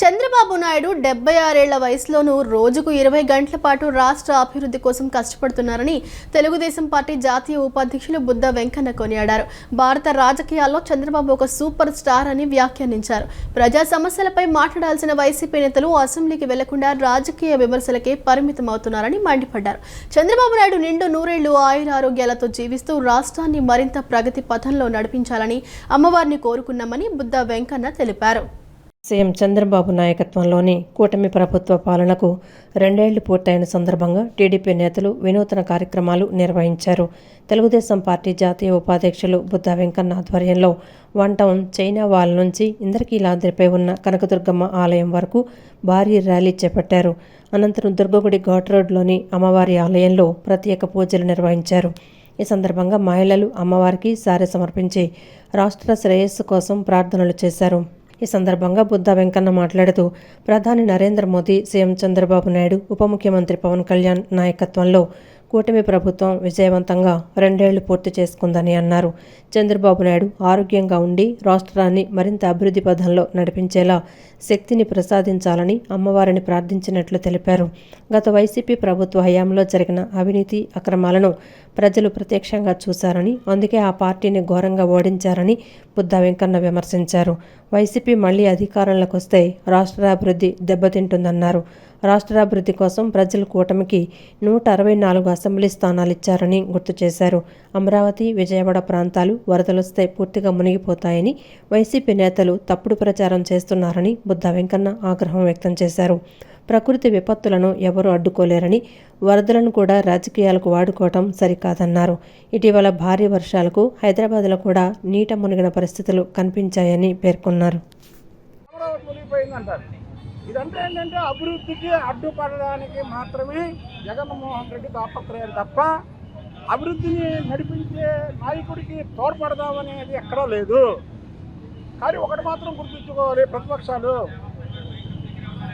చంద్రబాబు నాయుడు 76 ఏళ్ల వయసులోనూ రోజుకు 20 గంటల పాటు రాష్ట్ర అభివృద్ధి కోసం కష్టపడుతున్నారని తెలుగుదేశం పార్టీ జాతీయ ఉపాధ్యక్షులు బుద్ధ వెంకన్న కొనియాడారు. భారత రాజకీయాల్లో చంద్రబాబు ఒక సూపర్ స్టార్ అని వ్యాఖ్యానించారు. ప్రజా సమస్యలపై మాట్లాడాల్సిన వైసీపీ నేతలు అసెంబ్లీకి వెళ్లకుండా రాజకీయ విమర్శలకే పరిమితం అవుతున్నారని మండిపడ్డారు. చంద్రబాబు నాయుడు నిండు 100 ఏళ్లు ఆయురారోగ్యాలతో జీవిస్తూ రాష్ట్రాన్ని మరింత ప్రగతి పథంలో నడిపించాలని అమ్మవారిని కోరుకున్నామని బుద్ధ వెంకన్న తెలిపారు. సీఎం చంద్రబాబు నాయకత్వంలోని కూటమి ప్రభుత్వ పాలనకు 2 ఏళ్లు పూర్తయిన సందర్భంగా టీడీపీ నేతలు వినూత్న కార్యక్రమాలు నిర్వహించారు. తెలుగుదేశం పార్టీ జాతీయ ఉపాధ్యక్షులు బుద్ధ వెంకన్న ఆధ్వర్యంలో 1 టౌన్ చైనా వాల్ నుంచి ఇంద్రకీలాద్రిపై ఉన్న కనకదుర్గమ్మ ఆలయం వరకు భారీ ర్యాలీ చేపట్టారు. అనంతరం దుర్గగుడి ఘాట్ రోడ్లోని అమ్మవారి ఆలయంలో ప్రత్యేక పూజలు నిర్వహించారు. ఈ సందర్భంగా మహిళలు అమ్మవారికి సారె సమర్పించి రాష్ట్ర శ్రేయస్సు కోసం ప్రార్థనలు చేశారు. ఈ సందర్భంగా బుద్ధ వెంకన్న మాట్లాడుతూ ప్రధాని నరేంద్ర మోదీ, సీఎం చంద్రబాబు నాయుడు, ఉప ముఖ్యమంత్రి పవన్ కళ్యాణ్ నాయకత్వంలో కూటమి ప్రభుత్వం విజయవంతంగా 2 ఏళ్లు పూర్తి చేసుకుందని అన్నారు. చంద్రబాబు నాయుడు ఆరోగ్యంగా ఉండి రాష్ట్రాన్ని మరింత అభివృద్ధి పథంలో నడిపించేలా శక్తిని ప్రసాదించాలని అమ్మవారిని ప్రార్థించినట్లు తెలిపారు. గత వైసీపీ ప్రభుత్వ హయాంలో జరిగిన అవినీతి అక్రమాలను ప్రజలు ప్రత్యక్షంగా చూశారని, అందుకే ఆ పార్టీని ఘోరంగా ఓడించారని బుద్ధా వెంకన్న విమర్శించారు. వైసీపీ మళ్లీ అధికారంలోకి వస్తే రాష్ట్రాభివృద్ధి దెబ్బతింటుందన్నారు. రాష్ట్రాభివృద్ధి కోసం ప్రజలు కూటమికి 164 అసెంబ్లీ స్థానాలు ఇచ్చారని గుర్తు చేశారు. అమరావతి, విజయవాడ ప్రాంతాలు వరదలొస్తే పూర్తిగా మునిగిపోతాయని వైసీపీ నేతలు తప్పుడు ప్రచారం చేస్తున్నారని బుద్ధా వెంకన్న ఆగ్రహం వ్యక్తం చేశారు. ప్రకృతి విపత్తులను ఎవరూ అడ్డుకోలేరని, వరదలను కూడా రాజకీయాలకు వాడుకోవటం సరికాదన్నారు. ఇటీవల భారీ వర్షాలకు హైదరాబాద్లో కూడా నీట మునిగిన పరిస్థితులు కనిపించాయని పేర్కొన్నారు. ఇదంతా ఏంటంటే అభివృద్ధికి అడ్డుపడడానికి మాత్రమే జగన్మోహన్ రెడ్డి తాపత్రయం తప్ప అభివృద్ధిని నడిపించే నాయకుడికి తోడ్పడదామనేది ఎక్కడా లేదు. కానీ ఒకటి మాత్రం గుర్తుంచుకోవాలి ప్రతిపక్షాలు,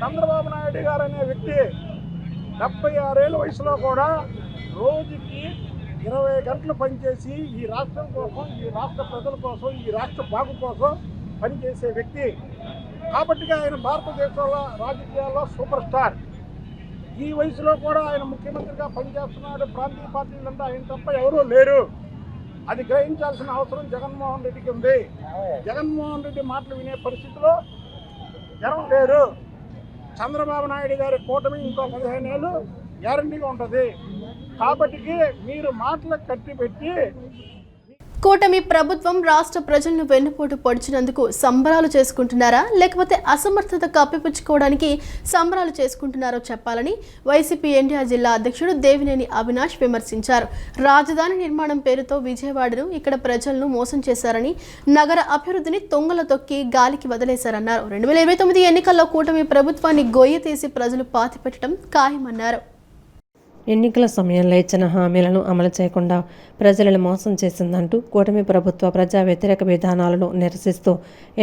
చంద్రబాబు నాయుడు గారు అనే వ్యక్తి 76 ఏళ్ళ వయసులో కూడా రోజుకి 20 గంటలు పనిచేసి ఈ రాష్ట్రం కోసం, ఈ రాష్ట్ర ప్రజల కోసం, ఈ రాష్ట్ర బాగు కోసం పనిచేసే వ్యక్తి. కాబట్టి ఆయన భారతదేశంలో రాజకీయాల్లో సూపర్ స్టార్. ఈ వయసులో కూడా ఆయన ముఖ్యమంత్రిగా పనిచేస్తున్నాడు. ప్రాంతీయ పార్టీలంతా ఆయన తప్ప ఎవరూ లేరు. అది గ్రహించాల్సిన అవసరం జగన్మోహన్ రెడ్డికి ఉంది. జగన్మోహన్ రెడ్డి మాటలు వినే పరిస్థితిలో జనం లేరు. చంద్రబాబు నాయుడు గారి కూటమి ఇంకో 15 ఏళ్ళు గ్యారంటీగా ఉంటుంది. కాబట్టి మీరు మాటలకు కట్టిపెట్టి కూటమి ప్రభుత్వం రాష్ట్ర ప్రజలను వెన్నుపోటు పొడిచినందుకు సంబరాలు చేసుకుంటున్నారా, లేకపోతే అసమర్థత కప్పిపుచ్చుకోవడానికి సంబరాలు చేసుకుంటున్నారో చెప్పాలని వైసీపీ ఎన్టీఆర్ జిల్లా అధ్యక్షుడు దేవినేని అవినాష్ విమర్శించారు. రాజధాని నిర్మాణం పేరుతో విజయవాడను, ఇక్కడ ప్రజలను మోసం చేశారని, నగర అభివృద్ధిని తొంగల తొక్కి గాలికి వదిలేశారన్నారు. 2029 ఎన్నికల్లో కూటమి ప్రభుత్వాన్ని గొయ్యి తీసి ప్రజలు పాతిపెట్టడం ఖాయమన్నారు. ఎన్నికల సమయంలో ఇచ్చిన హామీలను అమలు చేయకుండా ప్రజలను మోసం చేసిందంటూ కూటమి ప్రభుత్వ ప్రజా వ్యతిరేక విధానాలను నిరసిస్తూ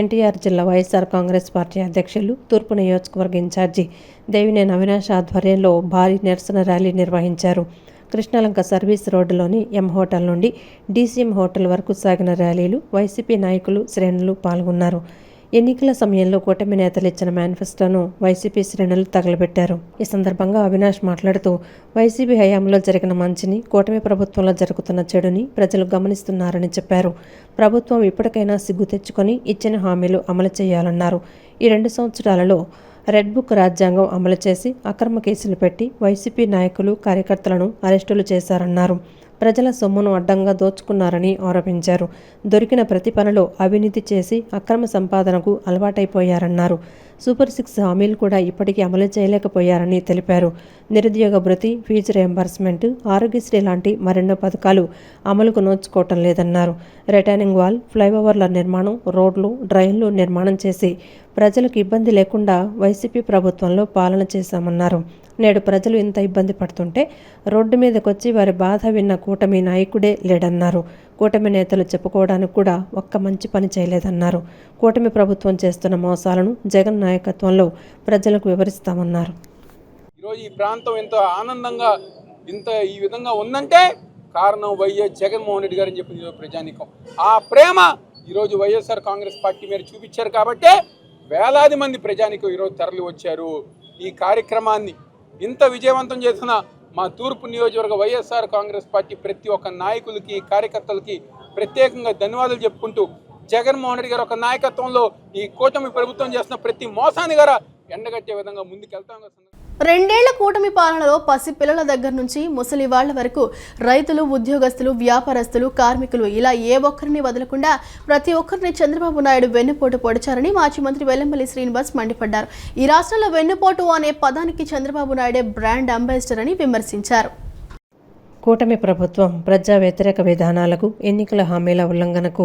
ఎన్టీఆర్ జిల్లా వైఎస్ఆర్ కాంగ్రెస్ పార్టీ అధ్యక్షులు, తూర్పు నియోజకవర్గ ఇన్ఛార్జి దేవినేని అవినాష్ ఆధ్వర్యంలో భారీ నిరసన ర్యాలీ నిర్వహించారు. కృష్ణలంక సర్వీస్ రోడ్డులోని ఎం హోటల్ నుండి డీసీఎం హోటల్ వరకు సాగిన ర్యాలీలు వైసీపీ నాయకులు, శ్రేణులు పాల్గొన్నారు. ఎన్నికల సమయంలో కూటమి నేతలు ఇచ్చిన మేనిఫెస్టోను వైసీపీ శ్రేణులు తగలబెట్టారు. ఈ సందర్భంగా అవినాష్ మాట్లాడుతూ వైసీపీ హయాంలో జరిగిన మంచిని, కూటమి ప్రభుత్వంలో జరుగుతున్న చెడుని ప్రజలు గమనిస్తున్నారని చెప్పారు. ప్రభుత్వం ఇప్పటికైనా సిగ్గు తెచ్చుకొని ఇచ్చిన హామీలు అమలు చేయాలన్నారు. ఈ 2 సంవత్సరాలలో రెడ్ బుక్ రాజ్యాంగం అమలు చేసి అక్రమ కేసులు పెట్టి వైసీపీ నాయకులు, కార్యకర్తలను అరెస్టులు చేశారన్నారు. ప్రజల సొమ్మును అడ్డంగా దోచుకున్నారని ఆరోపించారు. దొరికిన ప్రతి పనిలో అవినీతి చేసి అక్రమ సంపాదనకు అలవాటైపోయారన్నారు. సూపర్ 6 హామీలు కూడా ఇప్పటికీ అమలు చేయలేకపోయారని తెలిపారు. నిరుద్యోగ భృతి, ఫీజు రియంబర్స్మెంట్, ఆరోగ్యశ్రీ లాంటి మరెన్నో పథకాలు అమలుకు నోచుకోవటం లేదన్నారు. రిటైనింగ్ వాల్, ఫ్లైఓవర్ల నిర్మాణం, రోడ్లు, డ్రైన్లు నిర్మాణం చేసి ప్రజలకు ఇబ్బంది లేకుండా వైసీపీ ప్రభుత్వంలో పాలన చేశామన్నారు. నేడు ప్రజలు ఇంత ఇబ్బంది పడుతుంటే రోడ్డు మీదకొచ్చి వారి బాధ విన్న కూటమి నాయకుడే లేడన్నారు. కూటమి నేతలు చెప్పుకోవడానికి కూడా ఒక్క మంచి పని చేయలేదన్నారు. కూటమి ప్రభుత్వం చేస్తున్న మోసాలను జగన్ నాయకత్వంలో ప్రజలకు వివరిస్తామన్నారు. ఈరోజు ఈ ప్రాంతం ఎంతో ఆనందంగా ఈ విధంగా ఉందంటే కారణం వైఎస్ జగన్మోహన్ రెడ్డి గారని చెప్పింది ప్రజానీకం. ఆ ప్రేమ ఈరోజు వైఎస్ఆర్ కాంగ్రెస్ పార్టీ మీద చూపించారు కాబట్టే వేలాది మంది ప్రజానీకం ఈరోజు తరలి వచ్చారు. ఈ కార్యక్రమాన్ని ఇంత విజయవంతం చేసిన మా తూర్పు నియోజకవర్గ వైఎస్ఆర్ కాంగ్రెస్ పార్టీ ప్రతి ఒక్క నాయకులకి, కార్యకర్తలకి ప్రత్యేకంగా ధన్యవాదాలు చెప్పుకుంటూ జగన్మోహన్ రెడ్డి గారు ఒక నాయకత్వంలో ఈ కూటమి ప్రభుత్వం చేస్తున్న ప్రతి మోసాన్ని గారా ఎండగట్టే విధంగా ముందుకెళ్తాం. 2 ఏళ్ల కూటమి పాలనలో పసిపిల్లల దగ్గర నుంచి ముసలి వాళ్ల వరకు రైతులు, ఉద్యోగస్తులు, వ్యాపారస్తులు, కార్మికులు ఇలా ఏ ఒక్కరిని వదలకుండా ప్రతి ఒక్కరిని చంద్రబాబు నాయుడు వెన్నుపోటు పొడిచారని మాజీ మంత్రి వెల్లంపల్లి శ్రీనివాస్ మండిపడ్డారు. ఈ రాష్ట్రంలో వెన్నుపోటు అనే పదానికి చంద్రబాబు నాయుడే బ్రాండ్ అంబాసిడర్ అని విమర్శించారు. కూటమి ప్రభుత్వం ప్రజా వ్యతిరేక విధానాలకు, ఎన్నికల హామీల ఉల్లంఘనకు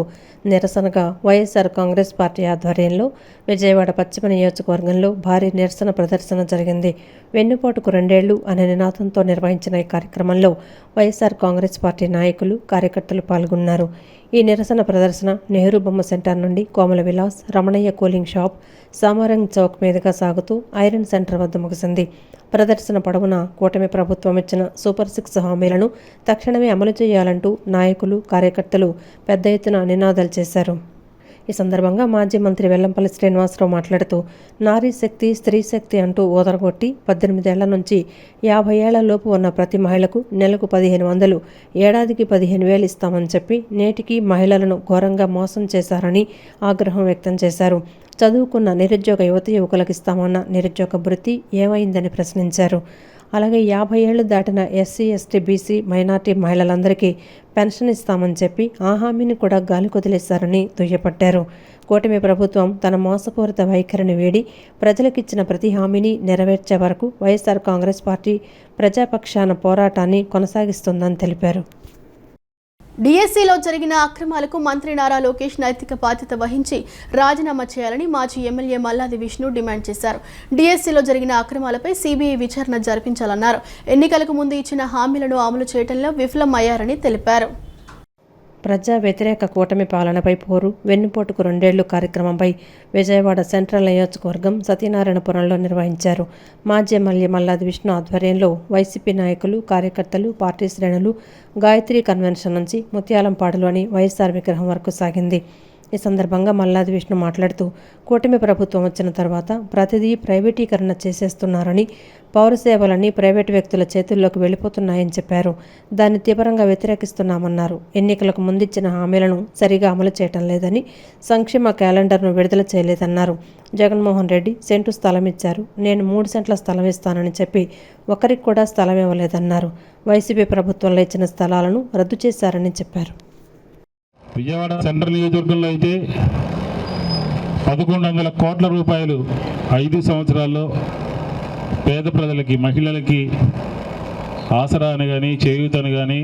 నిరసనగా వైఎస్ఆర్ కాంగ్రెస్ పార్టీ ఆధ్వర్యంలో విజయవాడ పశ్చిమ నియోజకవర్గంలో భారీ నిరసన ప్రదర్శన జరిగింది. వెన్నుపోటుకు 2 ఏళ్లు అనే నినాదంతో నిర్వహించిన ఈ కార్యక్రమంలో వైఎస్ఆర్ కాంగ్రెస్ పార్టీ నాయకులు, కార్యకర్తలు పాల్గొన్నారు. ఈ నిరసన ప్రదర్శన నెహ్రూ బొమ్మ సెంటర్ నుండి కోమల విలాస్, రమణయ్య కూలింగ్ షాప్, సామారంగ్ చౌక్ మీదుగా సాగుతూ ఐరన్ సెంటర్ వద్ద ముగిసింది. ప్రదర్శన పొడవునా కూటమి ప్రభుత్వం ఇచ్చిన సూపర్ 6 హామీలను తక్షణమే అమలు చేయాలంటూ నాయకులు, కార్యకర్తలు పెద్ద ఎత్తున నినాదాలు చేశారు. ఈ సందర్భంగా మాజీ మంత్రి వెల్లంపల్లి శ్రీనివాసరావు మాట్లాడుతూ నారీ శక్తి, స్త్రీ శక్తి అంటూ ఓదరగొట్టి 18 ఏళ్ల నుంచి 50 ఏళ్ల లోపు ఉన్న ప్రతి మహిళకు నెలకు 1500, ఏడాదికి 15,000 ఇస్తామని చెప్పి నేటికి మహిళలను ఘోరంగా మోసం చేశారని ఆగ్రహం వ్యక్తం చేశారు. చదువుకున్న నిరుద్యోగ యువకులకు ఇస్తామన్న నిరుద్యోగ భృతి ఏమైందని ప్రశ్నించారు. అలాగే 50 ఏళ్లు దాటిన ఎస్సీ, ఎస్టీ, బీసీ, మైనార్టీ మహిళలందరికీ పెన్షన్ ఇస్తామని చెప్పి ఆ హామీని కూడా గాలి కొదిలేశారని దుయ్యపట్టారు. కూటమి ప్రభుత్వం తన మోసపూరిత వైఖరిని వీడి ప్రజలకిచ్చిన ప్రతి హామీని నెరవేర్చే వరకు వైఎస్ఆర్ కాంగ్రెస్ పార్టీ ప్రజాపక్షాన పోరాటాన్ని కొనసాగిస్తుందని తెలిపారు. డిఎస్సీలో జరిగిన అక్రమాలకు మంత్రి నారా లోకేష్ నైతిక బాధ్యత వహించి రాజీనామా చేయాలని మాజీ ఎమ్మెల్యే మల్లాది విష్ణు డిమాండ్ చేశారు. డిఎస్సీలో జరిగిన అక్రమాలపై సిబిఐ విచారణ జరిపించాలన్నారు. ఎన్నికలకు ముందు ఇచ్చిన హామీలను అమలు చేయడంలో విఫలమయ్యారని తెలిపారు. ప్రజా వ్యతిరేక కూటమి పాలనపై పోరు, వెన్నుపోటుకు 2 ఏళ్లు కార్యక్రమంపై విజయవాడ సెంట్రల్ నియోజకవర్గం సత్యనారాయణపురంలో నిర్వహించారు. మాజీ ఎమ్మెల్యే మల్లాది విష్ణు ఆధ్వర్యంలో వైసీపీ నాయకులు, కార్యకర్తలు, పార్టీ శ్రేణులు గాయత్రి కన్వెన్షన్ నుంచి ముత్యాలంపాడులోని వైఎస్ఆర్ విగ్రహం వరకు సాగింది. ఈ సందర్భంగా మల్లాది విష్ణు మాట్లాడుతూ కూటమి ప్రభుత్వం వచ్చిన తర్వాత ప్రతిదీ ప్రైవేటీకరణ చేసేస్తున్నారని, పౌర సేవలన్నీ ప్రైవేటు వ్యక్తుల చేతుల్లోకి వెళ్ళిపోతున్నాయని చెప్పారు. దాన్ని తీవ్రంగా వ్యతిరేకిస్తున్నామన్నారు. ఎన్నికలకు ముందిచ్చిన హామీలను సరిగా అమలు చేయటం లేదని, సంక్షేమ క్యాలెండర్ను విడుదల చేయలేదన్నారు. జగన్మోహన్ రెడ్డి సెంటు స్థలం ఇచ్చారు, నేను 3 సెంట్ల స్థలం ఇస్తానని చెప్పి ఒకరికి కూడా స్థలం ఇవ్వలేదన్నారు. వైసీపీ ప్రభుత్వంలో ఇచ్చిన స్థలాలను రద్దు చేశారని చెప్పారు. విజయవాడ సెంట్రల్ నియోజకవర్గంలో అయితే 1100 కోట్ల రూపాయలు 5 సంవత్సరాల్లో పేద ప్రజలకి, మహిళలకి ఆసరా అని కానీ, చేయూతని కానీ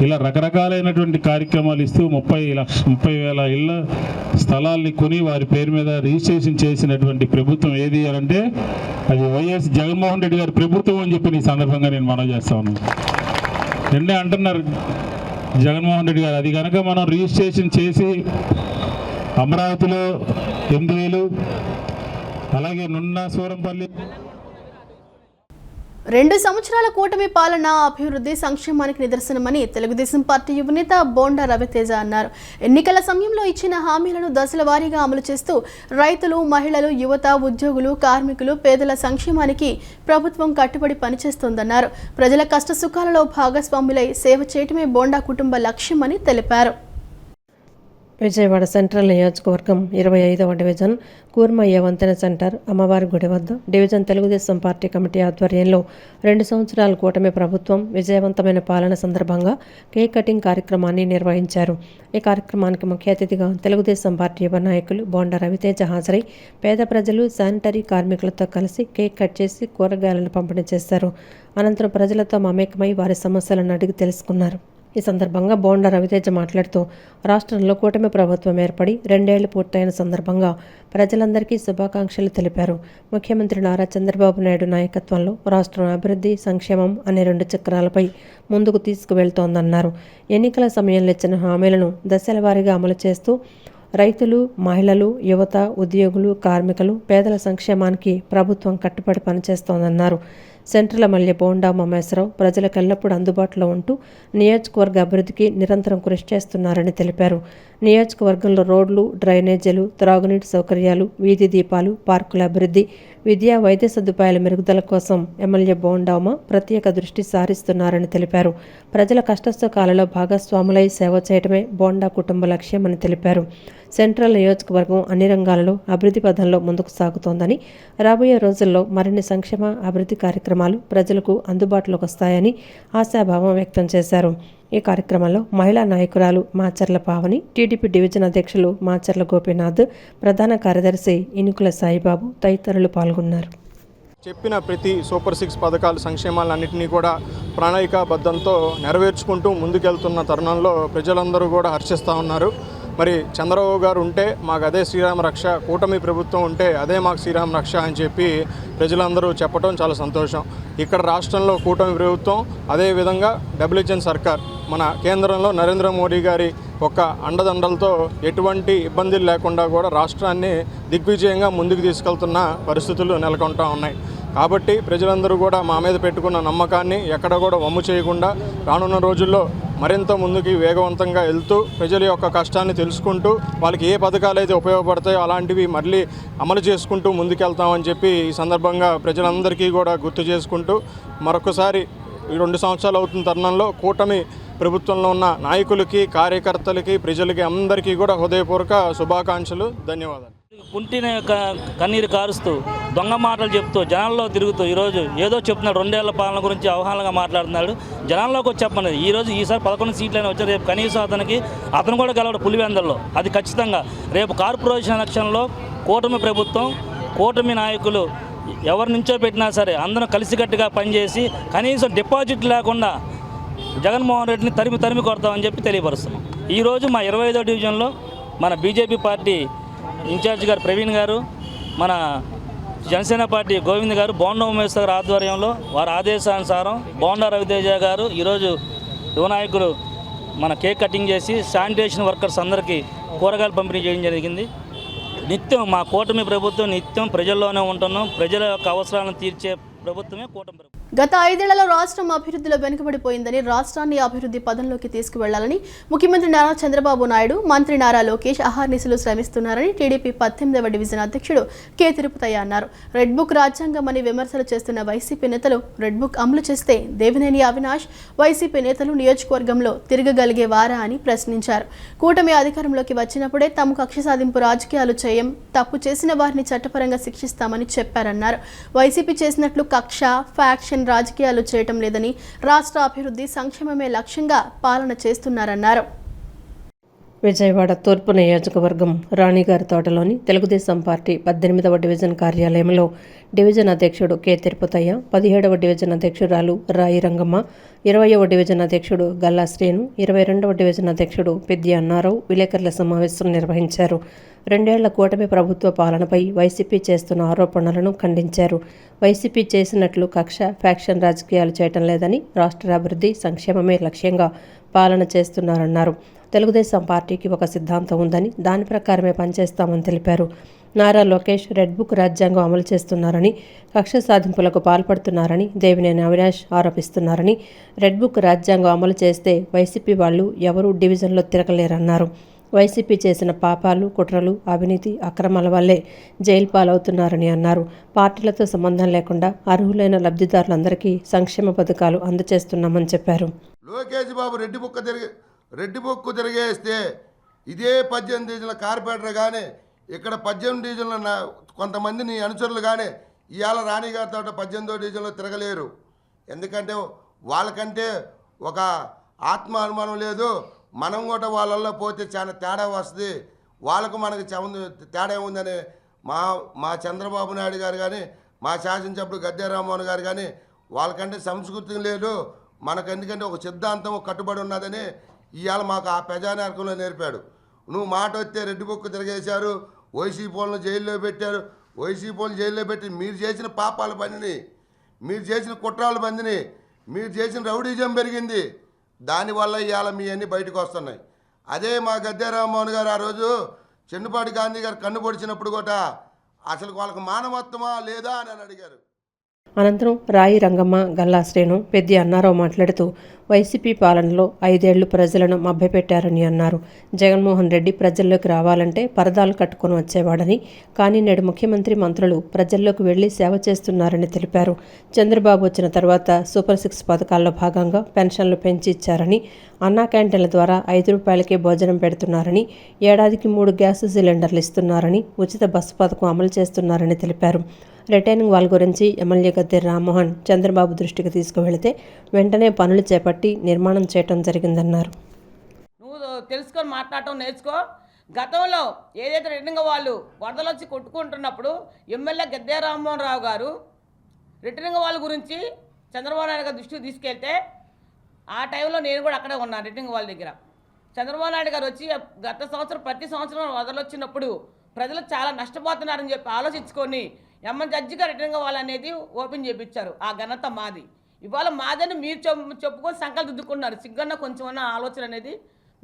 ఇలా రకరకాలైనటువంటి కార్యక్రమాలు ఇస్తూ 30,000 ఇళ్ల స్థలాల్ని కొని వారి పేరు మీద రిజిస్ట్రేషన్ చేసినటువంటి ప్రభుత్వం ఏది అంటే అది వైఎస్ జగన్మోహన్ రెడ్డి గారి ప్రభుత్వం అని చెప్పి ఈ సందర్భంగా నేను మనవి చేస్తా ఉన్నాను. నిన్నే అంటున్నారు జగన్మోహన్ రెడ్డి గారు, అది కనుక మనం రిజిస్ట్రేషన్ చేసి అమరావతిలో 8,000, అలాగే నున్న సూరంపల్లి 2 సంవత్సరాల కూటమి పాలన అభివృద్ధి, సంక్షేమానికి నిదర్శనమని తెలుగుదేశం పార్టీ యువనేత బోండా రవితేజ అన్నారు. ఎన్నికల సమయంలో ఇచ్చిన హామీలను దశల వారీగా అమలు చేస్తూ రైతులు, మహిళలు, యువత, ఉద్యోగులు, కార్మికులు, పేదల సంక్షేమానికి ప్రభుత్వం కట్టుబడి పనిచేస్తోందన్నారు. ప్రజల కష్టసుఖాలలో భాగస్వాములై సేవ చేయటమే బోండా కుటుంబ లక్ష్యమని తెలిపారు. విజయవాడ సెంట్రల్ నియోజకవర్గం 25వ డివిజన్ కూర్మయ్య వంతెన సెంటర్ అమ్మవారి గుడి వద్ద డివిజన్ తెలుగుదేశం పార్టీ కమిటీ ఆధ్వర్యంలో 2 సంవత్సరాల కూటమి ప్రభుత్వం విజయవంతమైన పాలన సందర్భంగా కేక్ కటింగ్ కార్యక్రమాన్ని నిర్వహించారు. ఈ కార్యక్రమానికి ముఖ్య అతిథిగా తెలుగుదేశం పార్టీ యువ నాయకులు బోండా రవితేజ హాజరై పేద ప్రజలు, శానిటరీ కార్మికులతో కలిసి కేక్ కట్ చేసి కూరగాయలను పంపిణీ చేశారు. అనంతరం ప్రజలతో మమేకమై వారి సమస్యలను అడిగి తెలుసుకున్నారు. ఈ సందర్భంగా బోండా రవితేజ మాట్లాడుతూ రాష్ట్రంలో కూటమి ప్రభుత్వం ఏర్పడి 2 ఏళ్లు పూర్తయిన సందర్భంగా ప్రజలందరికీ శుభాకాంక్షలు తెలిపారు. ముఖ్యమంత్రి నారా చంద్రబాబు నాయుడు నాయకత్వంలో రాష్ట్రం అభివృద్ధి, సంక్షేమం అనే 2 చక్రాలపై ముందుకు తీసుకువెళ్తోందన్నారు. ఎన్నికల సమయంలో ఇచ్చిన హామీలను దశల వారీగా అమలు చేస్తూ రైతులు, మహిళలు, యువత, ఉద్యోగులు, కార్మికులు, పేదల సంక్షేమానికి ప్రభుత్వం కట్టుబడి పనిచేస్తోందన్నారు. సెంట్రల్ ఎమ్మెల్యే బోండా ఉమామహేశ్వరరావు ప్రజలకు ఎల్లప్పుడూ అందుబాటులో ఉంటూ నియోజకవర్గ అభివృద్ధికి నిరంతరం కృషి చేస్తున్నారని తెలిపారు. నియోజకవర్గంలో రోడ్లు, డ్రైనేజీలు, త్రాగునీటి సౌకర్యాలు, వీధి దీపాలు, పార్కుల అభివృద్ధి, విద్యా, వైద్య సదుపాయాల మెరుగుదల కోసం ఎమ్మెల్యే బోండా ఉమ ప్రత్యేక దృష్టి సారిస్తున్నారని తెలిపారు. ప్రజల కష్టసుఖాలలో భాగస్వాములై సేవ చేయడమే బోండా కుటుంబ లక్ష్యమని తెలిపారు. సెంట్రల్ నియోజకవర్గం అన్ని రంగాలలో అభివృద్ధి పథంలో ముందుకు సాగుతోందని, రాబోయే రోజుల్లో మరిన్ని సంక్షేమ, అభివృద్ధి కార్యక్రమాలు ప్రజలకు అందుబాటులోకి వస్తాయని ఆశాభావం వ్యక్తం చేశారు. ఈ కార్యక్రమంలో మహిళా నాయకురాలు మాచర్ల పావని, టీడీపీ డివిజన్ అధ్యక్షులు మాచర్ల గోపీనాథ్, ప్రధాన కార్యదర్శి ఇనుకుల సాయిబాబు తదితరులు పాల్గొన్నారు. చెప్పిన ప్రతి సూపర్ 6 పథకాలు, సంక్షేమాలన్నింటినీ కూడా ప్రణాళికాబద్ధంతో నెరవేర్చుకుంటూ ముందుకెళ్తున్న తరుణంలో ప్రజలందరూ కూడా హర్షిస్తూ ఉన్నారు. మరి చంద్రబాబు గారు ఉంటే మాకు అదే శ్రీరామ రక్ష, కూటమి ప్రభుత్వం ఉంటే అదే మాకు శ్రీరామ రక్ష అని చెప్పి ప్రజలందరూ చెప్పడం చాలా సంతోషం. ఇక్కడ రాష్ట్రంలో కూటమి ప్రభుత్వం, అదేవిధంగా డబుల్ ఇంజిన్ సర్కార్, మన కేంద్రంలో నరేంద్ర మోడీ గారి ఒక అండదండలతో ఎటువంటి ఇబ్బందులు లేకుండా కూడా రాష్ట్రాన్ని దిగ్విజయంగా ముందుకు తీసుకెళ్తున్న పరిస్థితులు నెలకొంటూ ఉన్నాయి. కాబట్టి ప్రజలందరూ కూడా మా మీద పెట్టుకున్న నమ్మకాన్ని ఎక్కడ కూడా వమ్ము చేయకుండా రానున్న రోజుల్లో మరింత ముందుకి వేగవంతంగా వెళ్తూ ప్రజల యొక్క కష్టాన్ని తెలుసుకుంటూ వాళ్ళకి ఏ పథకాలు అయితే ఉపయోగపడతాయో అలాంటివి మళ్ళీ అమలు చేసుకుంటూ ముందుకెళ్తామని చెప్పి ఈ సందర్భంగా ప్రజలందరికీ కూడా గుర్తు చేసుకుంటూ మరొకసారి ఈ 2 సంవత్సరాలు అవుతున్న తరుణంలో కూటమి ప్రభుత్వంలో ఉన్న నాయకులకి, కార్యకర్తలకి, ప్రజలకి అందరికీ కూడా హృదయపూర్వక శుభాకాంక్షలు, ధన్యవాదాలు. కుంటిన కన్నీరు కారుస్తూ దొంగ మాటలు చెప్తూ జనాల్లో తిరుగుతూ ఈరోజు ఏదో చెప్తున్నాడు, 2 ఏళ్ల పాలన గురించి అవహానంగా మాట్లాడుతున్నాడు. జనాల్లోకి వచ్చి చెప్పండి, ఈసారి 11 సీట్లైనా వచ్చి రేపు కనీసం అతను కూడా గెలవడు పులివెందల్లో, అది ఖచ్చితంగా. రేపు కార్పొరేషన్ ఎలక్షన్లో కూటమి ప్రభుత్వం, కూటమి నాయకులు ఎవరి నుంచో పెట్టినా సరే అందరూ కలిసికట్టుగా పనిచేసి కనీసం డిపాజిట్ లేకుండా జగన్మోహన్ రెడ్డిని తరిమి కొడతామని చెప్పి తెలియపరుస్తున్నాం. ఈరోజు మా 25వ డివిజన్లో మన బీజేపీ పార్టీ ఇన్ఛార్జ్ గారు ప్రవీణ్ గారు, మన జనసేన పార్టీ గోవింద్ గారు, బోండా ఉమేష్ గారు ఆధ్వర్యంలో వారి ఆదేశానుసారం బోండా రవితేజ గారు ఈరోజు యువ నాయకులు మన కేక్ కటింగ్ చేసి శానిటేషన్ వర్కర్స్ అందరికీ కూరగాయలు పంపిణీ చేయడం జరిగింది. నిత్యం మా కూటమి ప్రభుత్వం నిత్యం ప్రజల్లోనే ఉంటున్నాం. ప్రజల యొక్క అవసరాలను తీర్చే ప్రభుత్వమే కూటమి ప్రభుత్వం. గత 5 ఏళ్లలో రాష్ట్రం అభివృద్ధిలో వెనుకబడిపోయిందని, రాష్ట్రాన్ని అభివృద్ధి పదంలోకి తీసుకువెళ్లాలని ముఖ్యమంత్రి నారా చంద్రబాబు నాయుడు, మంత్రి నారా లోకేష్ అహర్నిశలు శ్రమిస్తున్నారని టీడీపీ 18వ డివిజన్ అధ్యక్షుడు కె తిరుపతయ్య అన్నారు. రెడ్ బుక్ రాజ్యాంగమని విమర్శలు చేస్తున్న వైసీపీ నేతలు రెడ్ బుక్ అమలు చేస్తే దేవినేని అవినాష్, వైసీపీ నేతలు నియోజకవర్గంలో తిరగగలిగే వారా అని ప్రశ్నించారు. కూటమి అధికారంలోకి వచ్చినప్పుడే తాము కక్ష సాధింపు రాజకీయాలు చేయం, తప్పు చేసిన వారిని చట్టపరంగా శిక్షిస్తామని చెప్పారన్నారు. వైసీపీ చేసినట్లు కక్ష, ఫ్యాక్షన్ రాజకీయాలు చేయటం లేదని, రాష్ట్ర అభివృద్ధి సంక్షేమమే లక్ష్యంగా పాలన చేస్తున్నారన్నారు. విజయవాడ తూర్పు నియోజకవర్గం రాణిగారి తోటలోని తెలుగుదేశం పార్టీ 18వ డివిజన్ కార్యాలయంలో డివిజన్ అధ్యక్షుడు కె తిరుపతయ్య, 17వ డివిజన్ అధ్యక్షురాలు రాయి రంగమ్మ, 20వ డివిజన్ అధ్యక్షుడు గల్లా శ్రీను, 22వ డివిజన్ అధ్యక్షుడు పెద్ది అన్నారావు విలేకరుల సమావేశం నిర్వహించారు. 2 ఏళ్ల కూటమి ప్రభుత్వ పాలనపై వైసీపీ చేస్తున్న ఆరోపణలను ఖండించారు. వైసీపీ చేసినట్లు కక్ష, ఫ్యాక్షన్ రాజకీయాలు చేయటం లేదని, రాష్ట్ర అభివృద్ధి సంక్షేమమే లక్ష్యంగా పాలన చేస్తున్నారన్నారు. తెలుగుదేశం పార్టీకి ఒక సిద్ధాంతం ఉందని, దాని ప్రకారమే పనిచేస్తామని తెలిపారు. నారా లోకేష్ రెడ్ బుక్ రాజ్యాంగం అమలు చేస్తున్నారని, కక్ష సాధింపులకు పాల్పడుతున్నారని దేవినేని అవినాష్ ఆరోపిస్తున్నారని, రెడ్ బుక్ రాజ్యాంగం అమలు చేస్తే వైసీపీ వాళ్ళు ఎవరూ డివిజన్లో తిరగలేరన్నారు. వైసీపీ చేసిన పాపాలు, కుట్రలు, అవినీతి, అక్రమాల వల్లే జైలు పాలవుతున్నారని అన్నారు. పార్టీలతో సంబంధం లేకుండా అర్హులైన లబ్ధిదారులందరికీ సంక్షేమ పథకాలు అందజేస్తున్నామని చెప్పారు. లోకేష్ బాబు రెడ్డి బుక్ తిరిగేస్తే ఇదే 18 డివిజన్ల కార్పొరేటర్ కానీ, ఇక్కడ 18 డివిజన్ల కొంతమందిని అనుచరులు కానీ ఇవాళ రాణిగారితో 18వ డివిజన్లో తిరగలేరు. ఎందుకంటే వాళ్ళకంటే ఒక ఆత్మ అనుమానం లేదు. మనం కూడా వాళ్ళల్లో పోతే చాలా తేడా వస్తుంది, వాళ్ళకు మనకు తేడా ఉందని మా చంద్రబాబు నాయుడు గారు కానీ, మా శాసనసభ్యుడు గద్దె రామ్మోహన్ గారు కానీ వాళ్ళకంటే సంస్కృతి లేదు, మనకు ఎందుకంటే ఒక సిద్ధాంతం కట్టుబడి ఉన్నదని ఇవాళ మాకు ఆ ప్రజానాయకంలో నేర్పాడు. నువ్వు మాట వస్తే రెడ్డి బుక్ తిరగేశారు, వైసీపీలను జైల్లో పెట్టారు. వైసీపీలను జైల్లో పెట్టి మీరు చేసిన పాపాల బందిని, మీరు చేసిన కుట్రాల బందిని, మీరు చేసిన రౌడీజం పెరిగింది. దానివల్ల ఇవాళ మీ అన్నీ బయటకు వస్తున్నాయి. అదే మా గద్దె రామ్మోహన్ గారు ఆ రోజు చెన్నుపాటి గాంధీ గారు కన్ను పొడిచినప్పుడు కూడా అసలు వాళ్ళకి మానవత్వమా లేదా అని అడిగారు. అనంతరం రాయి రంగమ్మ, గల్లా శ్రీను, పెద్ది అన్నారావు మాట్లాడుతూ వైసీపీ పాలనలో 5 ఏళ్లు ప్రజలను మభ్యపెట్టారని అన్నారు. జగన్మోహన్ రెడ్డి ప్రజల్లోకి రావాలంటే పరదాలు కట్టుకొని వచ్చేవాడని, కానీ నేడు ముఖ్యమంత్రి, మంత్రులు ప్రజల్లోకి వెళ్లి సేవ చేస్తున్నారని తెలిపారు. చంద్రబాబు వచ్చిన తర్వాత సూపర్ 6 పథకాల్లో భాగంగా పెన్షన్లు పెంచి ఇచ్చారని, అన్నా క్యాంటీన్ల ద్వారా 5 రూపాయలకే భోజనం పెడుతున్నారని, ఏడాదికి 3 గ్యాస్ సిలిండర్లు ఇస్తున్నారని, ఉచిత బస్సు పథకం అమలు చేస్తున్నారని తెలిపారు. రిటైనింగ్ వాల్ గురించి ఎమ్మెల్యే గద్దె రామ్మోహన్ చంద్రబాబు దృష్టికి తీసుకువెళితే వెంటనే పనులు చేపట్టి నిర్మాణం చేయడం జరిగిందన్నారు. నువ్వు తెలుసుకొని మాట్లాడటం నేర్చుకో. గతంలో ఏదైతే రిటర్నింగ్ వాళ్ళు వరదలు వచ్చి కొట్టుకుంటున్నప్పుడు ఎమ్మెల్యే గద్దె రామ్మోహన్ రావు గారు రిటర్నింగ్ వాళ్ళ గురించి చంద్రబాబు నాయుడు గారి దృష్టికి తీసుకెళ్తే ఆ టైంలో నేను కూడా అక్కడే ఉన్నాను రిటర్నింగ్ వాళ్ళ దగ్గర. చంద్రబాబు నాయుడు గారు వచ్చి గత సంవత్సరం ప్రతి సంవత్సరం వరదలు వచ్చినప్పుడు ప్రజలు చాలా నష్టపోతున్నారని చెప్పి ఆలోచించుకొని జడ్జిగా రిటర్నింగ్ వాళ్ళు అనేది ఓపెన్ చేయించారు. ఆ ఘనత మాది. ఇవాళ మాదని మీరు చెప్పుకొని సంకల్పం దిద్దుకున్నారు. సిగ్గన్న కొంచెం ఆలోచన అనేది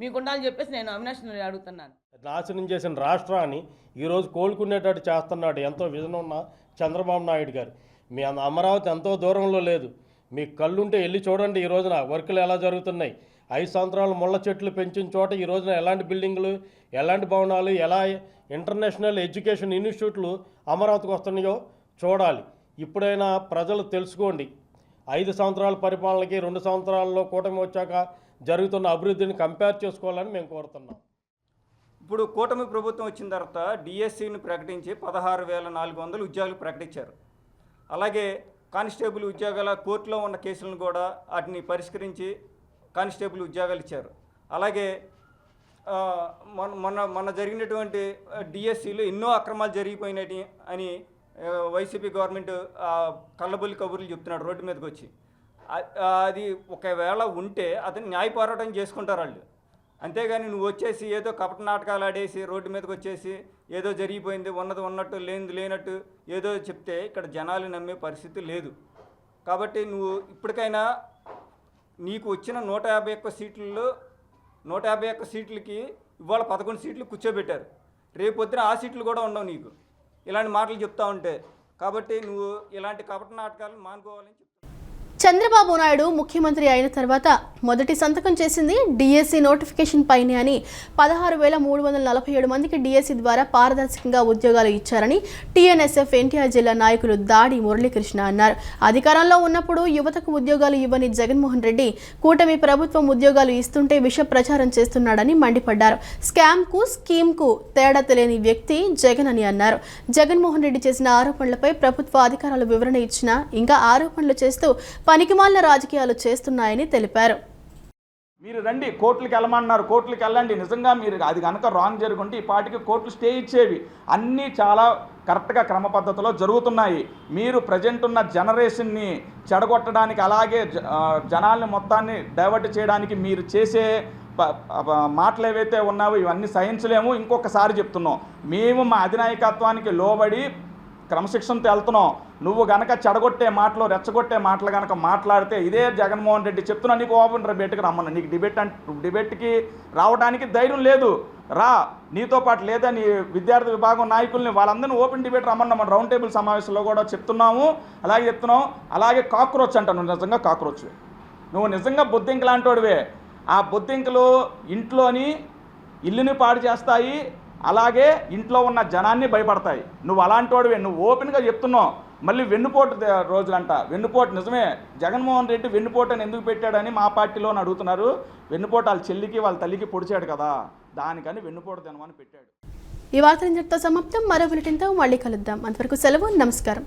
మీకు ఉండాలని చెప్పేసి నేను అవినాష్ని అడుగుతున్నాను. నాశనం చేసిన రాష్ట్రాన్ని ఈరోజు కోలుకునేటట్టు చేస్తున్నాడు ఎంతో విజన్ ఉన్న చంద్రబాబు నాయుడు గారు. మీ అమరావతి ఎంతో దూరంలో లేదు, మీకు కళ్ళుంటే వెళ్ళి చూడండి. ఈ రోజున వర్కులు ఎలా జరుగుతున్నాయి. 5 సంవత్సరాలు ముళ్ళ చెట్లు పెంచిన చోట ఈ రోజున ఎలాంటి బిల్డింగులు, ఎలాంటి భవనాలు, ఎలా ఇంటర్నేషనల్ ఎడ్యుకేషన్ ఇన్స్టిట్యూట్లు అమరావతికి వస్తున్నాయో చూడాలి. ఇప్పుడైనా ప్రజలు తెలుసుకోండి. 5 సంవత్సరాల పరిపాలనకి 2 సంవత్సరాల్లో కూటమి వచ్చాక జరుగుతున్న అభివృద్ధిని కంపేర్ చేసుకోవాలని మేము కోరుతున్నాం. ఇప్పుడు కూటమి ప్రభుత్వం వచ్చిన తర్వాత డిఎస్సిని ప్రకటించి 16,400 ఉద్యోగాలు ప్రకటించారు. అలాగే కానిస్టేబుల్ ఉద్యోగాల కోర్టులో ఉన్న కేసులను కూడా వాటిని పరిష్కరించి కానిస్టేబుల్ ఉద్యోగాలు ఇచ్చారు. అలాగే మొన్న జరిగినటువంటి డిఎస్సిలో ఎన్నో అక్రమాలు జరిగిపోయినాయి అని వైసీపీ గవర్నమెంట్ కళ్ళబొల్లి కబుర్లు చెప్తున్నాడు రోడ్డు మీదకి వచ్చి. అది ఒకవేళ ఉంటే అతను న్యాయ పోరాటం చేసుకుంటారు వాళ్ళు. అంతేగాని నువ్వు వచ్చేసి ఏదో కపట నాటకాలు ఆడేసి రోడ్డు మీదకి వచ్చేసి ఏదో జరిగిపోయింది, ఉన్నది ఉన్నట్టు లేనిది లేనట్టు ఏదో చెప్తే ఇక్కడ జనాలు నమ్మే పరిస్థితి లేదు. కాబట్టి నువ్వు ఇప్పటికైనా నీకు వచ్చిన 151 సీట్లలో 151 సీట్లకి ఇవాళ 11 సీట్లు కూర్చోబెట్టారు. రేపొద్దున ఆ సీట్లు కూడా ఉండవు నీకు ఇలాంటి మాటలు చెప్తా ఉంటే. కాబట్టి నువ్వు ఇలాంటి కపట నాటకాలను మానుకోవాలని చంద్రబాబు నాయుడు ముఖ్యమంత్రి అయిన తర్వాత మొదటి సంతకం చేసింది డిఎస్సి నోటిఫికేషన్ పైనే అని 16,347 మందికి డిఎస్సి ద్వారా పారదర్శకంగా ఉద్యోగాలు ఇచ్చారని టీఎన్ఎస్ఎఫ్ ఎన్టీఆర్ జిల్లా నాయకులు దాడి మురళీకృష్ణ అన్నారు. అధికారంలో ఉన్నప్పుడు యువతకు ఉద్యోగాలు ఇవ్వని జగన్మోహన్ రెడ్డి కూటమి ప్రభుత్వం ఉద్యోగాలు ఇస్తుంటే విష ప్రచారం చేస్తున్నాడని మండిపడ్డారు. స్కామ్కు స్కీమ్కు తేడా తెలియని వ్యక్తి జగన్ అని అన్నారు. జగన్మోహన్ రెడ్డి చేసిన ఆరోపణలపై ప్రభుత్వ అధికారులు వివరణ ఇచ్చినా ఇంకా ఆరోపణలు చేస్తూ పనికిమాలిన రాజకీయాలు చేస్తున్నాయని తెలిపారు. మీరు రండి, కోర్టులకు వెళ్ళమన్నారు, కోర్టులకు వెళ్ళండి. నిజంగా మీరు అది కనుక రాంగ్ జరుగుంటే ఈ పార్టీకి కోర్టులు స్టే ఇచ్చేవి. అన్నీ చాలా కరెక్ట్గా క్రమ పద్ధతిలో జరుగుతున్నాయి. మీరు ప్రజెంట్ ఉన్న జనరేషన్ని చెడగొట్టడానికి, అలాగే జనాల్ని మొత్తాన్ని డైవర్ట్ చేయడానికి మీరు చేసే మాటలు ఏవైతే ఉన్నావో ఇవన్నీ సహించలేము. ఇంకొకసారి చెప్తున్నాం, మేము మా అధినాయకత్వానికి లోబడి క్రమశిక్షణతో వెళ్తున్నాం. నువ్వు గనక చెడగొట్టే మాటలు, రెచ్చగొట్టే మాటలు కనుక మాట్లాడితే ఇదే జగన్మోహన్ రెడ్డి చెప్తున్నా, నీకు ఓపెన్ డిబేట్కి రమ్మన్నా. నీకు డిబేట్కి రావడానికి ధైర్యం లేదు, రా. నీతో పాటు లేదా నీ విద్యార్థి విభాగం నాయకుల్ని వాళ్ళందరినీ ఓపెన్ డిబేట్ రమ్మన్నా. మన రౌండ్ టేబుల్ సమావేశంలో కూడా చెప్తున్నాము, అలాగే చెప్తున్నాం. అలాగే కాక్రోచ్ అంట, నువ్వు నిజంగా కాక్రోచ్, నువ్వు నిజంగా బొద్దింక లాంటోడివే. ఆ బొద్దింకలు ఇంట్లోని ఇల్లుని పాడు చేస్తాయి, అలాగే ఇంట్లో ఉన్న జనాన్ని భయపడతాయి. నువ్వు అలాంటోడివే. నువ్వు ఓపెన్గా చెప్తున్నావు. మళ్ళీ వెన్నుపోటు రోజులంట. వెన్నుపోటు నిజమే, జగన్మోహన్ రెడ్డి వెన్నుపోటు అని ఎందుకు పెట్టాడని మా పార్టీలో అడుగుతున్నారు. వెన్నుపోటు వాళ్ళ చెల్లికి వాళ్ళ తల్లికి పొడిచాడు కదా, దానికని వెన్నుపోటు తినమని పెట్టాడు. ఈ వార్తలు ఇంతటితో సమాప్తం. మరో బులెటిన్తో మళ్ళీ కలుద్దాం. అంతవరకు సెలవు, నమస్కారం.